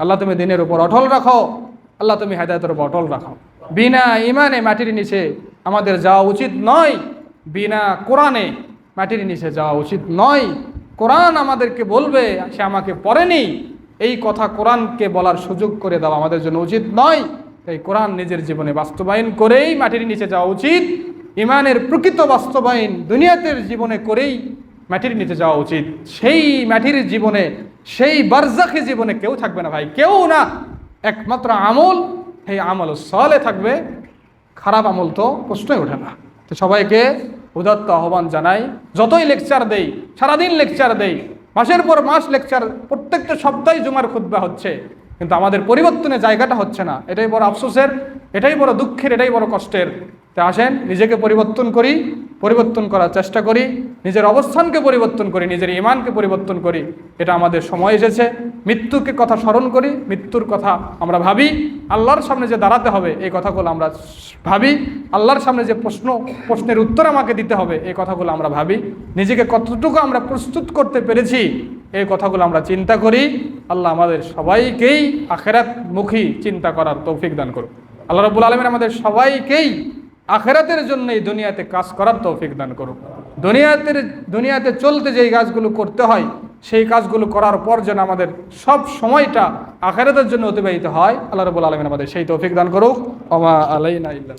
আল্লাহ তুমি দিনের উপর অটল রাখো, আল্লাহ তুমি হেদায়েতের উপর অটল রাখো। বিনা ইমানে মাটির নিচে আমাদের যাওয়া উচিত নয়, বিনা কোরআনে মাটির নিচে যাওয়া উচিত নয়। কোরআন আমাদেরকে বলবে সে আমাকে পড়েনি, এই কথা কোরআনকে বলার সুযোগ করে দেওয়া আমাদের জন্য উচিত নয়। তাই কোরআন নিজের জীবনে বাস্তবায়ন করেই মাটির নিচে যাওয়া উচিত। ইমানের প্রকৃত বাস্তবায়ন দুনিয়াতের জীবনে করেই মাটির নিচে যাওয়া উচিত। সেই মাটির জীবনে, সেই বারজাখী জীবনে কেউ থাকবে না ভাই, কেউ না। একমাত্র আমল, সেই আমল সালে থাকবে, খারাপ আমল তো প্রশ্নই ওঠে না। তো সবাইকে উদাত্ত আহ্বান জানাই, যতই লেকচার দেই, সারাদিন লেকচার দেই, মাসের পর মাস লেকচার, প্রত্যেকটা সপ্তাহে জুমার খুতবা হচ্ছে, কিন্তু আমাদের পরিবর্তনের জায়গাটা হচ্ছে না। এটাই বড় আফসোসের, এটাই বড় দুঃখের, এটাই বড় কষ্টের। তা আসেন নিজেকে পরিবর্তন করি, পরিবর্তন করার চেষ্টা করি, নিজের অবস্থানকে পরিবর্তন করি, নিজের ঈমানকে পরিবর্তন করি। এটা আমাদের সময় এসেছে। মৃত্যুকে কথা স্মরণ করি, মৃত্যুর কথা আমরা ভাবি, আল্লাহর সামনে যে দাঁড়াতে হবে এই কথাগুলো আমরা ভাবি, আল্লাহর সামনে যে প্রশ্নের উত্তর আমাকে দিতে হবে এই কথাগুলো আমরা ভাবি, নিজেকে কতটুকু আমরা প্রস্তুত করতে পেরেছি এই কথাগুলো আমরা চিন্তা করি। আল্লাহ আমাদের সবাইকেই আখিরাতমুখী চিন্তা করার তৌফিক দান করুন। আল্লাহ রাব্বুল আলামিন আমাদের সবাইকেই আখিরাতের জন্য এই দুনিয়াতে কাজ করার তৌফিক দান করুন। দুনিয়াতে চলতে যেই কাজগুলো করতে হয় সেই কাজগুলো করার পর যেন আমাদের সব সময়টা আখিরাতের জন্য অতিবাহিত হয়। আল্লাহ রাব্বুল আলামিন আমাদের সেই তৌফিক দান করুক। ওয়া মা আলাইনা ইল্লা